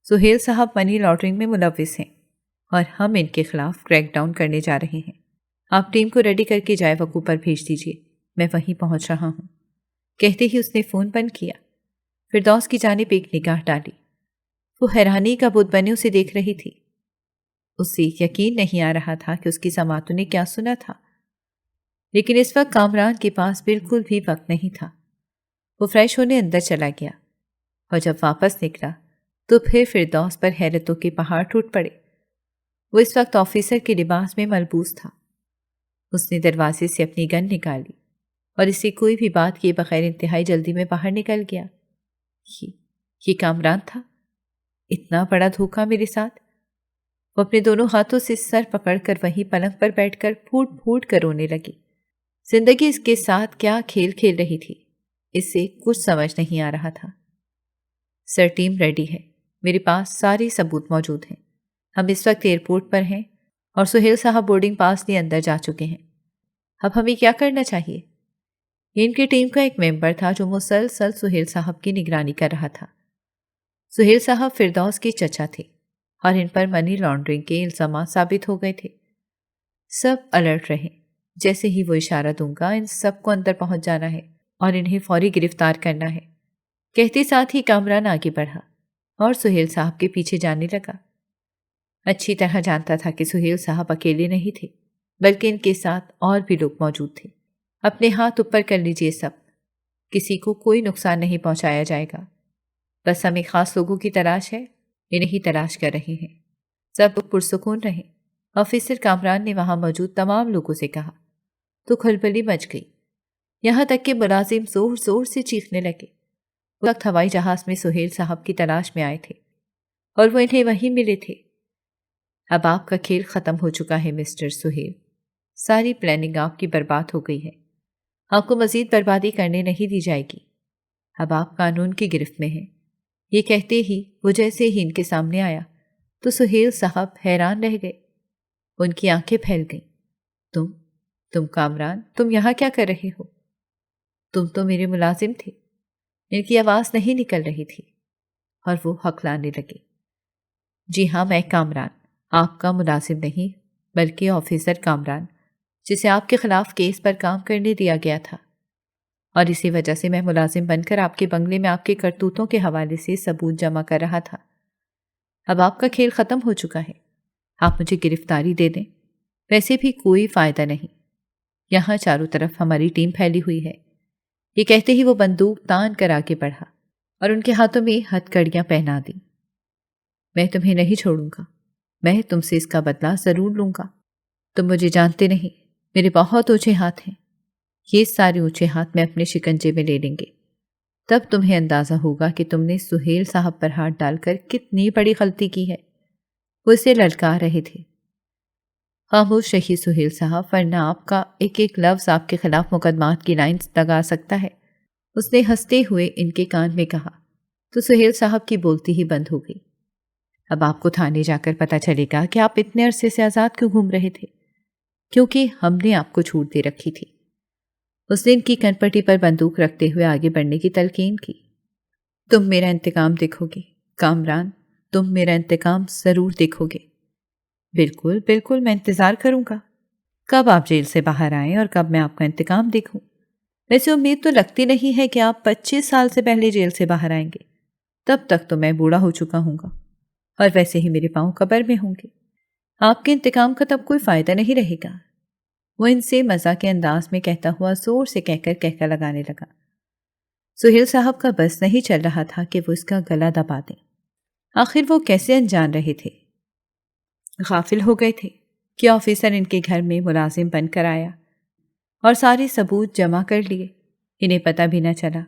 سہیل صاحب منی لانڈرنگ میں ملوث ہیں اور ہم ان کے خلاف کریک ڈاؤن کرنے جا رہے ہیں۔ آپ ٹیم کو ریڈی کر کے جائے وقوع پر بھیج دیجیے، میں وہیں پہنچ رہا ہوں۔ کہتے ہی اس نے فون بند کیا۔ فردوس کی جانب ایک نگاہ ڈالی۔ وہ حیرانی کا بت بنے اسے دیکھ رہی تھی۔ اسے یقین نہیں آ رہا تھا کہ اس کی سماعتوں نے کیا سنا تھا، لیکن اس وقت کامران کے پاس بالکل بھی وقت نہیں تھا۔ وہ فریش ہونے اندر چلا گیا اور جب واپس نکلا تو پھر فردوس پر حیرتوں کے پہاڑ ٹوٹ پڑے۔ وہ اس وقت آفیسر کے لباس میں ملبوس تھا۔ اس نے دروازے سے اپنی گن نکالی اور اسے کوئی بھی بات کیے بغیر انتہائی جلدی میں باہر نکل گیا۔ یہ کامران تھا؟ اتنا بڑا دھوکہ میرے ساتھ؟ وہ اپنے دونوں ہاتھوں سے سر پکڑ کر وہیں پلنگ پر بیٹھ کر پھوٹ پھوٹ کر رونے لگی۔ زندگی اس کے ساتھ کیا کھیل کھیل رہی تھی، اس سے کچھ سمجھ نہیں آ رہا تھا۔ سر، ٹیم ریڈی ہے، میرے پاس سارے ثبوت موجود ہیں۔ ہم اس وقت ایئرپورٹ پر ہیں اور سہیل صاحب بورڈنگ پاس لیے اندر جا چکے ہیں۔ اب ہمیں کیا کرنا چاہیے؟ یہ ان کی ٹیم کا ایک ممبر تھا جو مسلسل سہیل صاحب کی نگرانی کر رہا تھا۔ سہیل صاحب فردوس کے چچا تھے اور ان پر منی لانڈرنگ کے الزامات ثابت ہو گئے تھے۔ سب الرٹ رہے، جیسے ہی وہ اشارہ دوں گا ان سب کو اندر پہنچ جانا ہے اور انہیں فوری گرفتار کرنا ہے۔ کہتے ساتھ ہی کامران آگے بڑھا اور سہیل صاحب کے پیچھے جانے لگا۔ اچھی طرح جانتا تھا کہ سہیل صاحب اکیلے نہیں تھے، بلکہ ان کے ساتھ اور بھی لوگ موجود تھے۔ اپنے ہاتھ اوپر کر لیجئے سب، کسی کو کوئی نقصان نہیں پہنچایا جائے گا۔ بس ہمیں خاص لوگوں کی تلاش ہے، انہیں ہی تلاش کر رہے ہیں۔ سب لوگ پرسکون رہیں۔ آفیسر کامران نے وہاں موجود تمام لوگوں سے کہا تو کھلبلی مچ گئی، یہاں تک کہ ملازم زور زور سے چیخنے لگے۔ اس وقت ہوائی جہاز میں سہیل صاحب کی تلاش میں آئے تھے اور وہ انہیں وہیں ملے تھے۔ اب آپ کا کھیل ختم ہو چکا ہے مسٹر سہیل، ساری پلاننگ آپ کی برباد ہو گئی ہے۔ آپ کو مزید بربادی کرنے نہیں دی جائے گی۔ اب آپ قانون کی گرفت میں ہیں۔ یہ کہتے ہی وہ جیسے ہی ان کے سامنے آیا تو سہیل صاحب حیران رہ گئے، ان کی آنکھیں پھیل گئیں۔ تم کامران، تم یہاں کیا کر رہے ہو؟ تم تو میرے ملازم تھے۔ ان کی آواز نہیں نکل رہی تھی اور وہ ہکلانے لگے۔ جی ہاں، میں کامران، آپ کا ملازم نہیں بلکہ آفیسر کامران، جسے آپ کے خلاف کیس پر کام کرنے دیا گیا تھا، اور اسی وجہ سے میں ملازم بن کر آپ کے بنگلے میں آپ کے کرتوتوں کے حوالے سے ثبوت جمع کر رہا تھا۔ اب آپ کا کھیل ختم ہو چکا ہے، آپ مجھے گرفتاری دے دیں، ویسے بھی کوئی فائدہ نہیں، یہاں چاروں طرف ہماری ٹیم پھیلی ہوئی ہے۔ یہ کہتے ہی وہ بندوق تان کر آگے بڑھا اور ان کے ہاتھوں میں ہتھ کڑیاں پہنا دی۔ میں تمہیں نہیں چھوڑوں گا، میں تم سے اس کا بدلہ ضرور لوں گا۔ تم مجھے جانتے نہیں، میرے بہت اونچے ہاتھ ہیں، یہ سارے اونچے ہاتھ میں اپنے شکنجے میں لے لیں گے۔ تب تمہیں اندازہ ہوگا کہ تم نے سہیل صاحب پر ہاتھ ڈال کر کتنی بڑی غلطی کی ہے۔ وہ اسے للکار رہے تھے۔ خاموش رہیے سہیل صاحب، ورنہ آپ کا ایک ایک لفظ آپ کے خلاف مقدمات کی لائنز لگا سکتا ہے۔ اس نے ہنستے ہوئے ان کے کان میں کہا تو سہیل صاحب کی بولتی ہی بند ہو گئی۔ اب آپ کو تھانے جا کر پتہ چلے گا کہ آپ اتنے عرصے سے آزاد کیوں گھوم رہے تھے، کیونکہ ہم نے آپ کو چھوٹ دے رکھی تھی۔ اس نے ان کی کنپٹی پر بندوق رکھتے ہوئے آگے بڑھنے کی تلقین کی۔ تم میرا انتقام دیکھو گے کامران، تم میرا انتقام ضرور دیکھو گے۔ بالکل بالکل، میں انتظار کروں گا کب آپ جیل سے باہر آئیں اور کب میں آپ کا انتقام دیکھوں۔ ویسے امید تو لگتی نہیں ہے کہ آپ 25 سال سے پہلے جیل سے باہر آئیں گے، تب تک تو میں بوڑھا ہو چکا ہوں گا اور ویسے ہی میرے پاؤں قبر میں ہوں گے۔ آپ کے انتقام کا تب کوئی فائدہ نہیں رہے گا۔ وہ ان سے مزاح کے انداز میں کہتا ہوا زور سے کہہ کر کہکا لگانے لگا۔ سہیل صاحب کا بس نہیں چل رہا تھا کہ وہ اس کا گلا دبا دیں۔ آخر وہ کیسے انجان رہے تھے؟ غافل ہو گئے تھے کہ آفیسر ان کے گھر میں ملازم بن کر آیا اور سارے ثبوت جمع کر لیے۔ انہیں پتہ بھی نہ چلا۔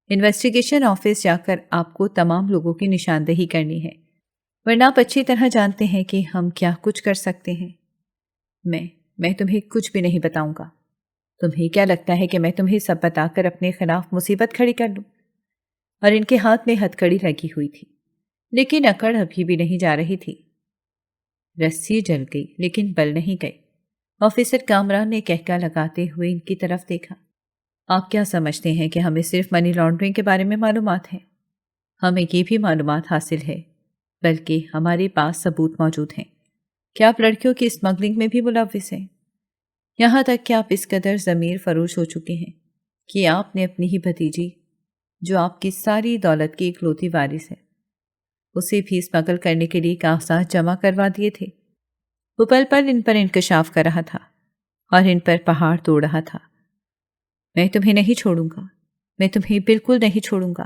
انویسٹیگیشن آفس جا کر آپ کو تمام لوگوں کی نشاندہی کرنی ہے، ورنہ آپ اچھی طرح جانتے ہیں کہ ہم کیا کچھ کر سکتے ہیں۔ میں تمہیں کچھ بھی نہیں بتاؤں گا۔ تمہیں کیا لگتا ہے کہ میں تمہیں سب بتا کر اپنے خلاف مصیبت کھڑی کر لوں؟ اور ان کے ہاتھ میں ہتھ کڑی لگی ہوئی تھی، لیکن اکڑ ابھی بھی نہیں جا رہی تھی۔ رسی جل گئی لیکن بل نہیں گئے۔ آفیسر کامران نے کہکا لگاتے ہوئے ان کی طرف دیکھا۔ آپ کیا سمجھتے ہیں کہ ہمیں صرف منی لانڈرنگ کے بارے میں معلومات ہیں؟ ہمیں یہ بھی معلومات حاصل ہے، بلکہ ہمارے پاس ثبوت موجود ہیں کہ آپ لڑکیوں کی اسمگلنگ میں بھی ملوث ہیں۔ یہاں تک کہ آپ اس قدر ضمیر فروش ہو چکے ہیں کہ آپ نے اپنی ہی بھتیجی، جو آپ کی ساری دولت کی اکلوتی وارث ہے، اسے بھی اسمگل کرنے کے لیے کاغذات جمع کروا دیے تھے۔ وہ پل پل ان پر انکشاف کر رہا تھا اور ان پر پہاڑ توڑ رہا تھا۔ میں تمہیں نہیں چھوڑوں گا، میں تمہیں بالکل نہیں چھوڑوں گا۔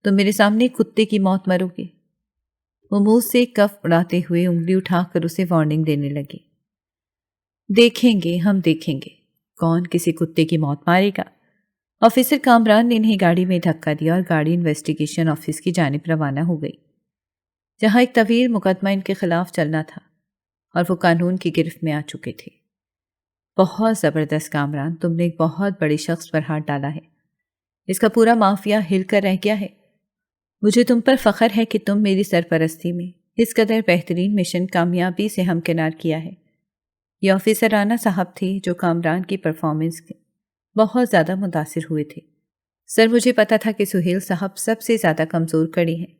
تم میرے سامنے کتے کی موت مرو گے۔ وہ منہ سے کف اڑاتے ہوئے انگلی اٹھا کر اسے وارننگ دینے لگے۔ دیکھیں گے، ہم دیکھیں گے کون کسی کتے کی موت مارے گا۔ آفیسر کامران نے انہیں گاڑی میں دھکا دیا اور گاڑی انویسٹیگیشن آفس کی جانب روانہ ہو گئی، جہاں ایک طویل مقدمہ ان کے خلاف چلنا تھا اور وہ قانون کی گرفت میں آ چکے تھے۔ بہت زبردست کامران، تم نے ایک بہت بڑے شخص پر ہاتھ ڈالا ہے۔ اس کا پورا مافیا ہل کر رہ گیا ہے۔ مجھے تم پر فخر ہے کہ تم میری سرپرستی میں اس قدر بہترین مشن کامیابی سے ہمکنار کیا ہے۔ یہ آفیسر رانا صاحب تھے جو کامران کی پرفارمنس کے بہت زیادہ متاثر ہوئے تھے۔ سر، مجھے پتا تھا کہ سہیل صاحب سب سے زیادہ کمزور کڑی ہیں۔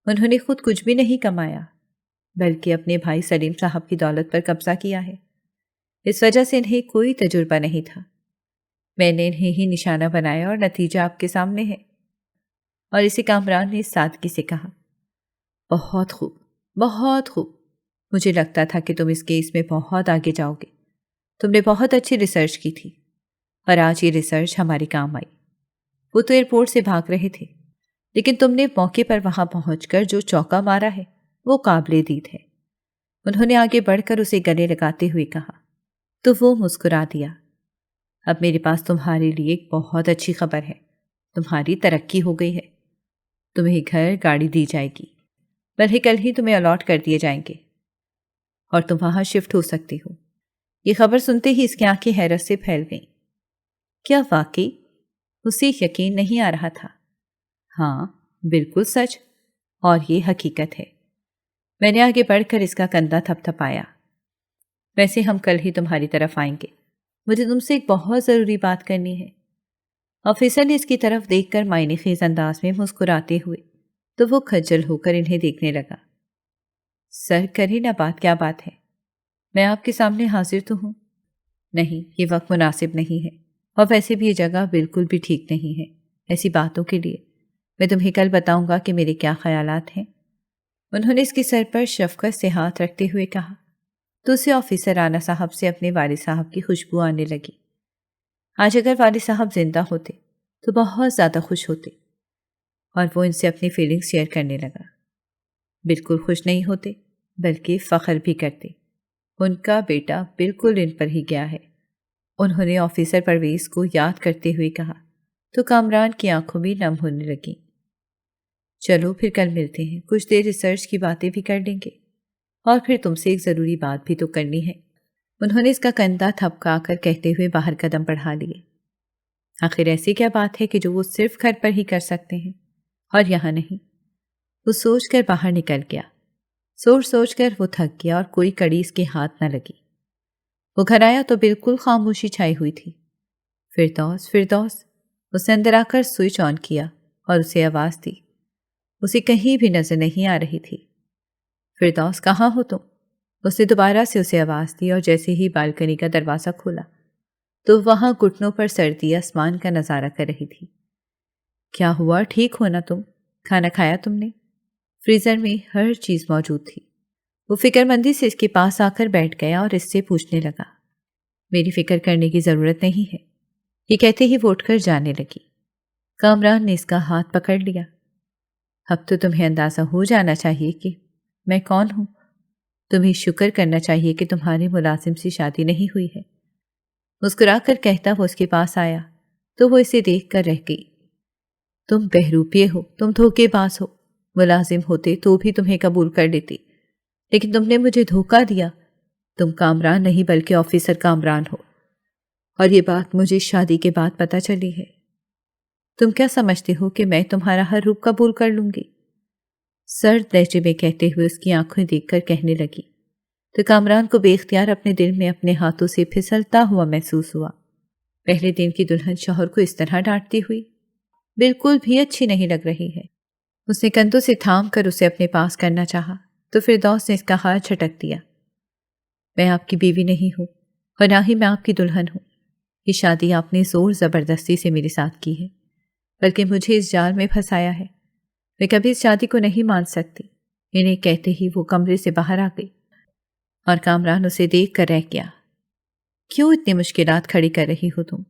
انہوں نے خود کچھ بھی نہیں کمایا، بلکہ اپنے بھائی سلیم صاحب کی دولت پر قبضہ کیا ہے۔ اس وجہ سے انہیں کوئی تجربہ نہیں تھا۔ میں نے انہیں ہی نشانہ بنایا اور نتیجہ آپ کے سامنے ہے۔ اور اسے کامران نے سادگی سے کہا، بہت خوب، بہت خوب۔ مجھے لگتا تھا کہ تم اس کیس میں بہت آگے جاؤ گے۔ تم نے بہت اچھی ریسرچ کی تھی اور آج یہ ریسرچ ہمارے کام آئی۔ وہ تو ایئرپورٹ سے بھاگ رہے تھے، لیکن تم نے موقع پر وہاں پہنچ کر جو چوکا مارا ہے وہ قابل دید ہے۔ انہوں نے آگے بڑھ کر اسے گلے لگاتے ہوئے کہا تو وہ مسکرا دیا۔ اب میرے پاس تمہارے لیے ایک بہت اچھی خبر ہے، تمہاری ترقی ہو گئی ہے۔ تمہیں گھر گاڑی دی جائے گی، بلکہ کل ہی تمہیں الاٹ کر دیے جائیں گے اور تم وہاں شفٹ ہو سکتی ہو۔ یہ خبر سنتے ہی اس کی آنکھیں حیرت سے پھیل گئیں۔ کیا واقعی؟ اسے یقین نہیں آ رہا تھا۔ ہاں، بالکل سچ، اور یہ حقیقت ہے۔ میں نے آگے بڑھ کر اس کا کندھا تھپ تھپایا۔ ویسے ہم کل ہی تمہاری طرف آئیں گے، مجھے تم سے ایک بہت ضروری بات کرنی ہے۔ آفیسر نے اس کی طرف دیکھ کر معنی خیز انداز میں مسکراتے ہوئے تو وہ کھجل ہو کر انہیں دیکھنے لگا۔ سر کرے نہ بات، کیا بات ہے؟ میں آپ کے سامنے حاضر تو ہوں۔ نہیں، یہ وقت مناسب نہیں ہے، اور ویسے بھی یہ جگہ بالکل بھی ٹھیک نہیں ہے ایسی باتوں کے لیے۔ میں تمہیں کل بتاؤں گا کہ میرے کیا خیالات ہیں۔ انہوں نے اس کے سر پر شفقت سے ہاتھ رکھتے ہوئے کہا تو اسے آفیسر رانا صاحب سے اپنے والد صاحب کی خوشبو آنے لگی۔ آج اگر والد صاحب زندہ ہوتے تو بہت زیادہ خوش ہوتے، اور وہ ان سے اپنی فیلنگز شیئر کرنے لگا۔ بالکل خوش نہیں ہوتے، بلکہ فخر بھی کرتے۔ ان کا بیٹا بالکل ان پر ہی گیا ہے۔ انہوں نے آفیسر پرویز کو یاد کرتے ہوئے کہا تو کامران کی آنکھوں بھی نم ہونے لگیں۔ چلو پھر کل ملتے ہیں، کچھ دیر ریسرچ کی باتیں بھی کر لیں گے، اور پھر تم سے ایک ضروری بات بھی تو کرنی ہے۔ انہوں نے اس کا کندھا تھپکا کر کہتے ہوئے باہر قدم بڑھا لیے۔ آخر ایسی کیا بات ہے کہ جو وہ صرف گھر پر ہی کر سکتے ہیں اور یہاں نہیں؟ وہ سوچ کر باہر نکل گیا۔ سوچ کر وہ تھک گیا اور کوئی کڑی اس کے ہاتھ نہ لگی۔ وہ گھر آیا تو بالکل خاموشی چھائی ہوئی تھی۔ فردوس، اس نے اندر آ کر سوئچ آن کیا اور اسے آواز دی۔ اسے کہیں بھی نظر نہیں آ رہی تھی۔ فردوس، کہاں ہو تم؟ اس نے دوبارہ سے اسے آواز دی اور جیسے ہی بالکنی کا دروازہ کھولا تو وہاں گھٹنوں پر سردی آسمان کا نظارہ کر رہی تھی۔ کیا ہوا، ٹھیک ہو نا تم؟ کھانا کھایا تم نے؟ فریزر میں ہر چیز موجود تھی۔ وہ فکر مندی سے اس کے پاس آ کر بیٹھ گیا اور اس سے پوچھنے لگا، میری فکر کرنے کی ضرورت نہیں ہے۔ یہ کہتے ہی وہ اٹھ کر جانے لگی۔ کامران نے اس کا ہاتھ پکڑ لیا۔ اب تو تمہیں اندازہ ہو جانا چاہیے کہ میں کون ہوں۔ تمہیں شکر کرنا چاہیے کہ تمہارے ملازم سے شادی نہیں ہوئی ہے۔ مسکرا کر کہتا وہ اس کے پاس آیا تو وہ اسے دیکھ کر رہ گئی۔ تم بہروپیے ہو، تم دھوکے باز ہو۔ ملازم ہوتے تو بھی تمہیں قبول کر لیتی، لیکن تم نے مجھے دھوکہ دیا۔ تم کامران نہیں بلکہ آفیسر کامران ہو، اور یہ بات مجھے شادی کے بعد پتہ چلی ہے۔ تم کیا سمجھتے ہو کہ میں تمہارا ہر روپ قبول کر لوں گی؟ سرد لہجے میں کہتے ہوئے اس کی آنکھیں دیکھ کر کہنے لگی تو کامران کو بے اختیار اپنے دل میں اپنے ہاتھوں سے پھسلتا ہوا محسوس ہوا۔ پہلے دن کی دلہن شوہر کو اس طرح ڈانٹتی ہوئی بالکل بھی اچھی نہیں لگ رہی ہے۔ اس نے کندھوں سے تھام کر اسے اپنے پاس کرنا چاہا تو فردوس نے اس کا ہاتھ جھٹک دیا۔ میں آپ کی بیوی نہیں ہوں اور نہ ہی میں آپ کی دلہن ہوں۔ یہ شادی آپ نے زور زبردستی سے میرے ساتھ کی ہے، بلکہ مجھے اس جال میں پھنسایا ہے۔ میں کبھی اس شادی کو نہیں مان سکتی۔ انہیں کہتے ہی وہ کمرے سے باہر آ گئی اور کامران اسے دیکھ کر رہ گیا۔ کیوں اتنی مشکلات کھڑی کر رہی ہو تم؟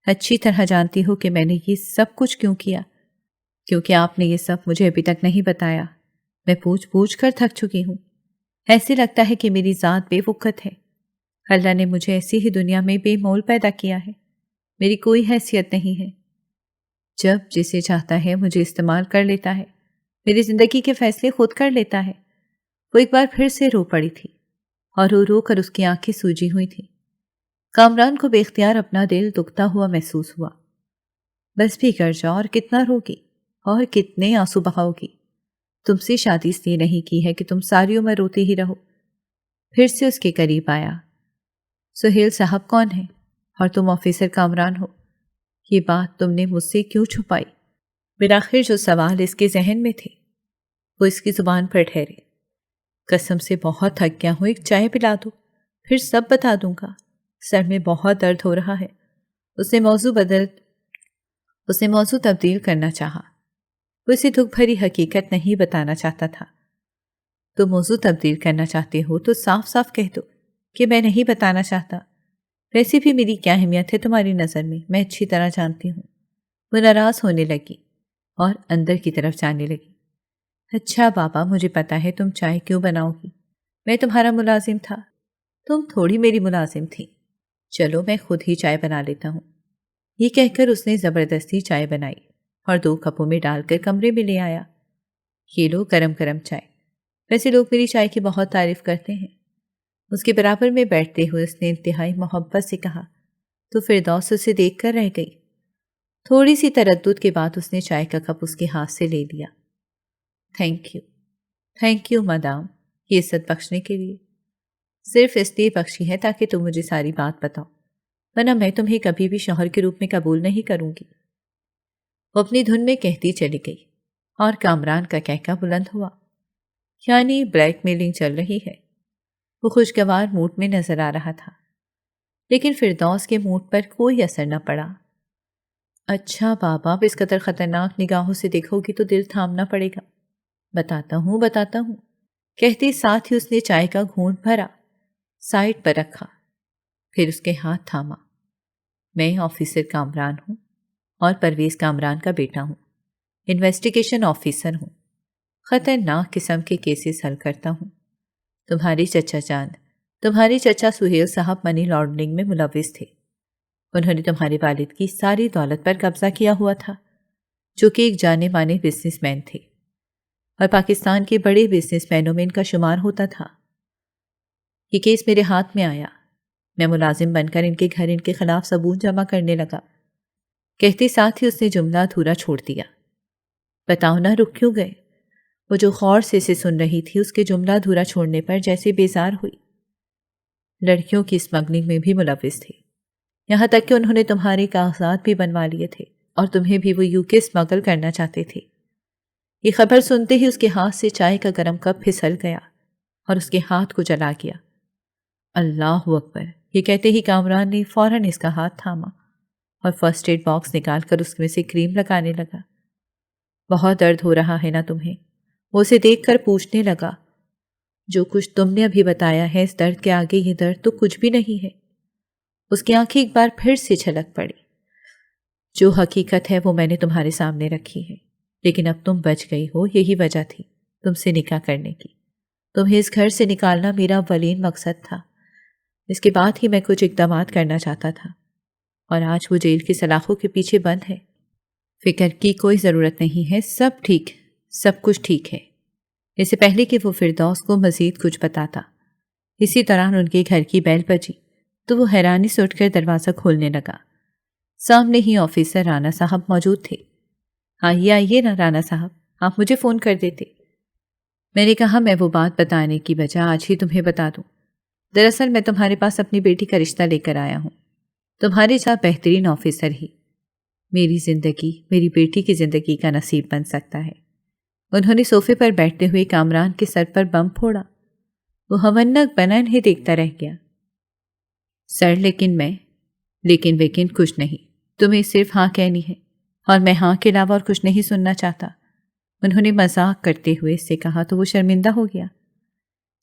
اچھی طرح جانتی ہو کہ میں نے یہ سب کچھ کیوں کیا، کیونکہ آپ نے یہ سب مجھے ابھی تک نہیں بتایا۔ میں پوچھ کر تھک چکی ہوں۔ ایسے لگتا ہے کہ میری ذات بے وقت ہے۔ اللہ نے مجھے ایسی ہی دنیا میں بے مول پیدا کیا ہے۔ میری کوئی حیثیت نہیں ہے۔ جب جسے چاہتا ہے مجھے استعمال کر لیتا ہے، میری زندگی کے فیصلے خود کر لیتا ہے۔ وہ ایک بار پھر سے رو پڑی تھی اور رو کر اس کی آنکھیں سوجی ہوئی تھیں۔ کامران کو بے اختیار اپنا دل دکھتا ہوا محسوس ہوا۔ بس بھی کر جاؤ، اور کتنا روگی اور کتنے آنسو بہاؤ گی؟ تم سے شادی اس لیے نہیں کی ہے کہ تم ساری عمر روتے ہی رہو۔ پھر سے اس کے قریب آیا۔ سہیل صاحب کون ہے اور تم آفیسر کامران ہو؟ یہ بات تم نے مجھ سے کیوں چھپائی؟ بالآخر جو سوال اس کے ذہن میں تھے وہ اس کی زبان پر ٹھہرے۔ قسم سے بہت تھک گیا ہوں، ایک چائے پلا دو، پھر سب بتا دوں گا۔ سر میں بہت درد ہو رہا ہے۔ اس نے موضوع تبدیل کرنا چاہا۔ وہ اسے دکھ بھری حقیقت نہیں بتانا چاہتا تھا۔ تو موضوع تبدیل کرنا چاہتے ہو تو صاف صاف کہہ دو کہ میں نہیں بتانا چاہتا۔ ویسے بھی میری کیا اہمیت ہے تمہاری نظر میں اچھی طرح جانتی ہوں۔ وہ ناراض ہونے لگی اور اندر کی طرف جانے لگی۔ اچھا بابا، مجھے پتا ہے تم چائے کیوں بناؤ گی۔ میں تمہارا ملازم تھا، تم تھوڑی میری ملازم تھی۔ چلو میں خود ہی چائے بنا لیتا ہوں۔ یہ کہہ کر اس نے زبردستی چائے بنائی اور 2 کپوں میں ڈال کر کمرے میں لے آیا۔ یہ لو گرم گرم چائے۔ ویسے لوگ میری چائے کی بہت تعریف کرتے ہیں۔ اس کے برابر میں بیٹھتے ہوئے اس نے انتہائی محبت سے کہا تو فردوس اسے دیکھ کر رہ گئی۔ تھوڑی سی تردد کے بعد اس نے چائے کا کپ اس کے ہاتھ سے لے لیا۔ تھینک یو مدام، یہ عزت بخشنے کے لیے۔ صرف اس لیے بخشی ہے تاکہ تم مجھے ساری بات بتاؤ، ورنہ میں تمہیں کبھی بھی شوہر کے روپ میں قبول نہیں کروں گی۔ وہ اپنی دھن میں کہتی چلی گئی اور کامران کا کہکا بلند ہوا، یعنی بلیک میلنگ چل رہی ہے۔ وہ خوشگوار موڈ میں نظر آ رہا تھا، لیکن فردوس کے موڈ پر کوئی اثر نہ پڑا۔ اچھا بابا، اب اس قدر خطرناک نگاہوں سے دیکھو گی تو دل تھامنا پڑے گا۔ بتاتا ہوں کہتے ساتھ ہی اس نے چائے کا گھونٹ بھرا، سائڈ پر رکھا، پھر اس کے ہاتھ تھاما۔ میں آفیسر کامران ہوں اور پرویز کامران کا بیٹا ہوں، انویسٹیگیشن آفیسر ہوں، خطرناک قسم کے کیسز حل کرتا ہوں۔ تمہاری چچا سہیل صاحب منی لانڈرنگ میں ملوث تھے۔ انہوں نے تمہارے والد کی ساری دولت پر قبضہ کیا ہوا تھا، جو کہ ایک جانے مانے بزنس مین تھے اور پاکستان کے بڑے بزنس مینوں میں ان کا شمار ہوتا تھا۔ یہ کیس میرے ہاتھ میں آیا، میں ملازم بن کر ان کے گھر ان کے خلاف ثبوت جمع کرنے لگا۔ کہتے ساتھ ہی اس نے جملہ ادھورا چھوڑ دیا۔ بتاؤ نہ، رک کیوں گئے؟ وہ جو غور سے اسے سن رہی تھی اس کے جملہ ادھورا چھوڑنے پر جیسے بیزار ہوئی۔ لڑکیوں کی اسمگلنگ میں بھی ملوث تھے، یہاں تک کہ انہوں نے تمہارے کاغذات بھی بنوا لیے تھے اور تمہیں بھی وہ UK اسمگل کرنا چاہتے تھے۔ یہ خبر سنتے ہی اس کے ہاتھ سے چائے کا گرم کپ پھسل گیا اور اس کے ہاتھ کو جلا گیا۔ اللہ اکبر، یہ کہتے ہی کامران نے فوراً اس کا ہاتھ تھاما اور فرسٹ ایڈ باکس نکال کر اس میں سے کریم لگانے لگا۔ بہت درد ہو رہا ہے نا تمہیں؟ وہ اسے دیکھ کر پوچھنے لگا۔ جو کچھ تم نے ابھی بتایا ہے، اس درد کے آگے یہ درد تو کچھ بھی نہیں ہے۔ اس کی آنکھیں ایک بار پھر سے چھلک پڑی۔ جو حقیقت ہے وہ میں نے تمہارے سامنے رکھی ہے، لیکن اب تم بچ گئی ہو، یہی وجہ تھی تم سے نکاح کرنے کی۔ تمہیں اس گھر سے نکالنا میرا اولین مقصد تھا۔ اس کے بعد ہی میں کچھ اقدامات کرنا چاہتا تھا، اور آج وہ جیل کی سلاخوں کے پیچھے بند ہے۔ فکر کی کوئی ضرورت نہیں ہے، سب کچھ ٹھیک ہے۔ اس سے پہلے کہ وہ فردوس کو مزید کچھ بتاتا، اسی دوران ان کے گھر کی بیل بجی تو وہ حیرانی سے اٹھ کر دروازہ کھولنے لگا۔ سامنے ہی آفیسر رانا صاحب موجود تھے۔ آئیے نا رانا صاحب، آپ مجھے فون کر دیتے۔ میں نے کہا میں وہ بات بتانے کی بجائے آج ہی تمہیں بتا دوں۔ دراصل میں تمہارے پاس اپنی بیٹی کا رشتہ لے کر آیا ہوں، تمہارے ساتھ بہترین آفیسر ہی میری بیٹی کی زندگی کا نصیب بن سکتا ہے۔ انہوں نے صوفے پر بیٹھتے ہوئے کامران کے سر پر بم پھوڑا۔ وہ ہونک بنا انہیں دیکھتا رہ گیا۔ سر لیکن کچھ نہیں، تمہیں صرف ہاں کہنی ہے، اور میں ہاں کے علاوہ اور کچھ نہیں سننا چاہتا۔ انہوں نے مذاق کرتے ہوئے اس سے کہا تو وہ شرمندہ ہو گیا۔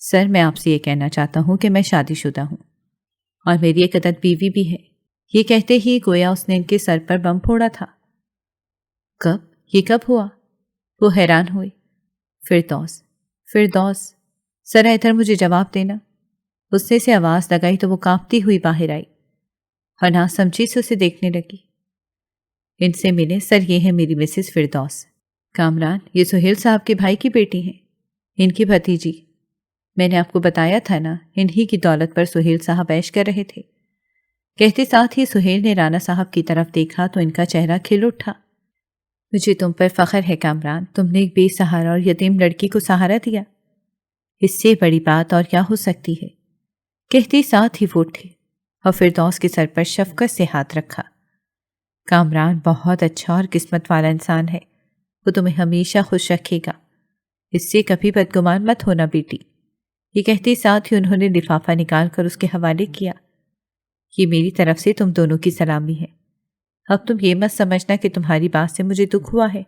سر، میں آپ سے یہ کہنا چاہتا ہوں کہ میں شادی شدہ ہوں اور میری ایک عدد بیوی بھی ہے۔ یہ کہتے ہی گویا اس نے ان کے سر پر بم پھوڑا تھا۔ یہ کب ہوا؟ وہ حیران ہوئی۔ فردوس، ذرا ادھر مجھے جواب دینا۔ غصے سے آواز لگائی تو وہ کانپتی ہوئی باہر آئی اور نہ سمجھی سے اسے دیکھنے لگی۔ ان سے ملے سر، یہ ہے میری مسز فردوس۔ کامران، یہ سہیل صاحب کے بھائی کی بیٹی ہیں، ان کی بھتیجی۔ میں نے آپ کو بتایا تھا نا، انہی کی دولت پر سہیل صاحب عیش کر رہے تھے۔ کہتے ساتھ ہی سہیل نے رانا صاحب کی طرف دیکھا تو ان کا چہرہ کھل اٹھا۔ مجھے تم پر فخر ہے کامران، تم نے ایک بے سہارا اور یتیم لڑکی کو سہارا دیا، اس سے بڑی بات اور کیا ہو سکتی ہے؟ کہتے ساتھ ہی وہ اٹھے اور فردوس کے سر پر شفقت سے ہاتھ رکھا۔ کامران بہت اچھا اور قسمت والا انسان ہے، وہ تمہیں ہمیشہ خوش رکھے گا، اس سے کبھی بدگمان مت ہونا بیٹی۔ یہ کہتے ساتھ ہی انہوں نے لفافہ نکال کر اس کے حوالے کیا۔ یہ میری طرف سے تم دونوں کی سلامی ہے۔ اب تم یہ مت سمجھنا کہ تمہاری بات سے مجھے دکھ ہوا ہے،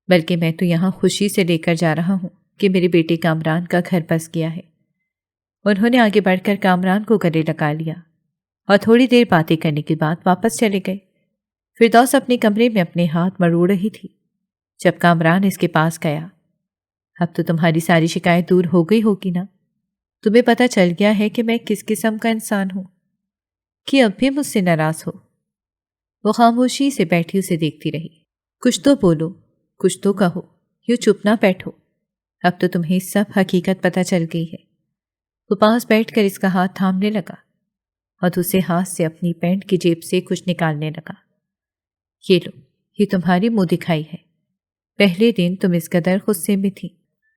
بلکہ میں تو یہاں خوشی سے لے کر جا رہا ہوں کہ میرے بیٹے کامران کا گھر بس گیا ہے۔ انہوں نے آگے بڑھ کر کامران کو گلے لگا لیا اور تھوڑی دیر باتیں کرنے کے بعد واپس چلے گئے۔ فردوس اپنے کمرے میں اپنے ہاتھ مروڑ رہی تھی جب کامران اس کے پاس گیا۔ اب تو تمہاری ساری شکایت دور ہو گئی ہوگی نا؟ تمہیں پتہ چل گیا ہے کہ میں کس قسم کا انسان ہوں کہ اب بھی مجھ سے ناراض ہو؟ وہ خاموشی سے بیٹھی اسے دیکھتی رہی۔ کچھ تو بولو، کچھ تو کہو، یوں چپ نہ بیٹھو۔ اب تو تمہیں سب حقیقت پتہ چل گئی ہے۔ وہ پاس بیٹھ کر اس کا ہاتھ تھامنے لگا اور دوسرے ہاتھ سے اپنی پینٹ کی جیب سے کچھ نکالنے لگا۔ یہ لو، یہ تمہاری منہ دکھائی ہے۔ پہلے دن تم اس قدر غصے میں تھی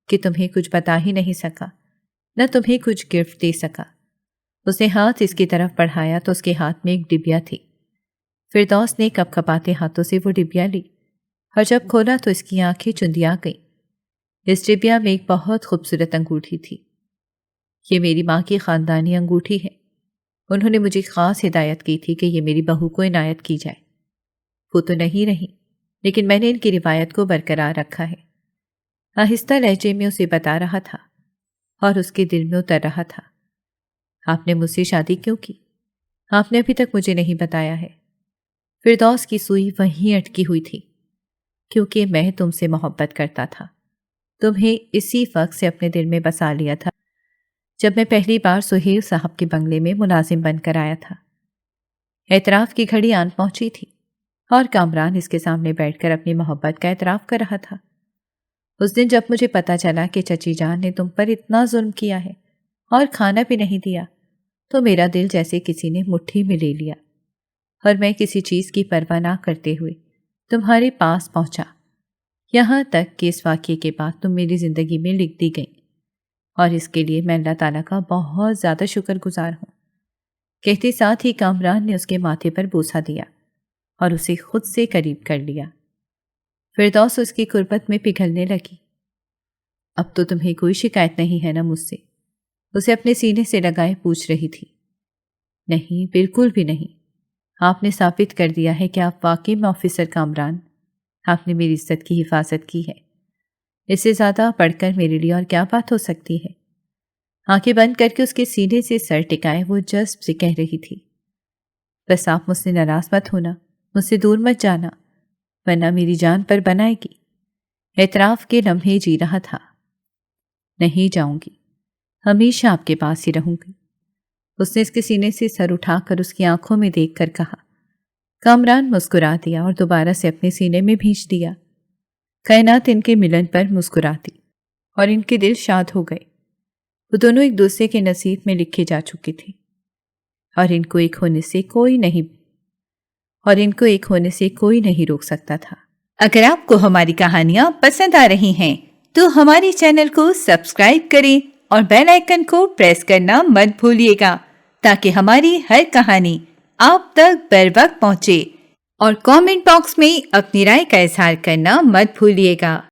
کہ تمہیں کچھ بتا ہی نہیں سکا، نہ تمہیں کچھ گفٹ دے سکا۔ اس نے ہاتھ اس کی طرف بڑھایا تو اس کے ہاتھ میں ایک ڈبیا تھی۔ فردوس نے کپ کپاتے ہاتھوں سے وہ ڈبیا لی اور جب کھولا تو اس کی آنکھیں چندیا گئیں۔ اس ڈبیا میں ایک بہت خوبصورت انگوٹھی تھی۔ یہ میری ماں کی خاندانی انگوٹھی ہے۔ انہوں نے مجھے خاص ہدایت کی تھی کہ یہ میری بہو کو عنایت کی جائے۔ وہ تو نہیں رہی، لیکن میں نے ان کی روایت کو برقرار رکھا ہے۔ آہستہ لہجے میں اسے بتا رہا تھا اور اس کے دل میں اتر رہا تھا۔ آپ نے مجھ سے شادی کیوں کی؟ آپ نے ابھی تک مجھے نہیں بتایا ہے۔ فردوس کی سوئی وہیں اٹکی ہوئی تھی۔ کیونکہ میں تم سے محبت کرتا تھا، تمہیں اسی وقت سے اپنے دل میں بسا لیا تھا جب میں پہلی بار سہیل صاحب کے بنگلے میں ملازم بن کر آیا تھا۔ اعتراف کی گھڑی آن پہنچی تھی اور کامران اس کے سامنے بیٹھ کر اپنی محبت کا اعتراف کر رہا تھا۔ اس دن جب مجھے پتا چلا کہ چچی جان نے تم پر اتنا ظلم کیا ہے اور کھانا بھی نہیں دیا تو میرا دل جیسے کسی نے مٹھی میں لے لیا اور میں کسی چیز کی پرواہ نہ کرتے ہوئے تمہارے پاس پہنچا، یہاں تک کہ اس واقعے کے بعد تم میری زندگی میں لکھ دی گئی، اور اس کے لیے میں اللہ تعالیٰ کا بہت زیادہ شکر گزار ہوں۔ کہتے ساتھ ہی کامران نے اس کے ماتھے پر بوسہ دیا اور اسے خود سے قریب کر لیا۔ فردوس اس کی قربت میں پگھلنے لگی۔ اب تو تمہیں کوئی شکایت نہیں ہے نا مجھ سے؟ اسے اپنے سینے سے لگائے پوچھ رہی تھی۔ نہیں، بالکل بھی نہیں۔ آپ نے ثابت کر دیا ہے کہ آپ واقعی میں آفیسر کامران، آپ نے میری عزت کی حفاظت کی ہے۔ اس سے زیادہ پڑھ کر میرے لیے اور کیا بات ہو سکتی ہے؟ آنکھیں بند کر کے اس کے سینے سے سر ٹکائے وہ جذب سے کہہ رہی تھی، بس آپ مجھ سے ناراض مت ہونا، مجھ سے دور مت جانا، ورنہ میری جان پر بنائے گی۔ اعتراف کے لمحے جی رہا تھا۔ نہیں جاؤں گی، ہمیشہ آپ کے پاس ہی رہوں گی۔ اس نے اس کے سینے سے سر اٹھا کر اس کی آنکھوں میں دیکھ کر کہا۔ کامران مسکرا دیا اور دوبارہ سے اپنے سینے میں بھینچ دیا۔ کائنات ان کے ملن پر مسکراتی اور ان کے دل شاد ہو گئے۔ وہ دونوں ایک دوسرے کے نصیب میں لکھے جا چکے تھے اور ان کو ایک ہونے سے کوئی نہیں روک سکتا تھا۔ اگر آپ کو ہماری کہانیاں پسند آ رہی ہیں تو ہمارے چینل کو سبسکرائب کریں اور بیل آئیکن کو پریس کرنا مت بھولیے گا تاکہ ہماری ہر کہانی آپ تک بر وقت پہنچے، اور کامنٹ باکس میں اپنی رائے کا اظہار کرنا مت بھولیے گا۔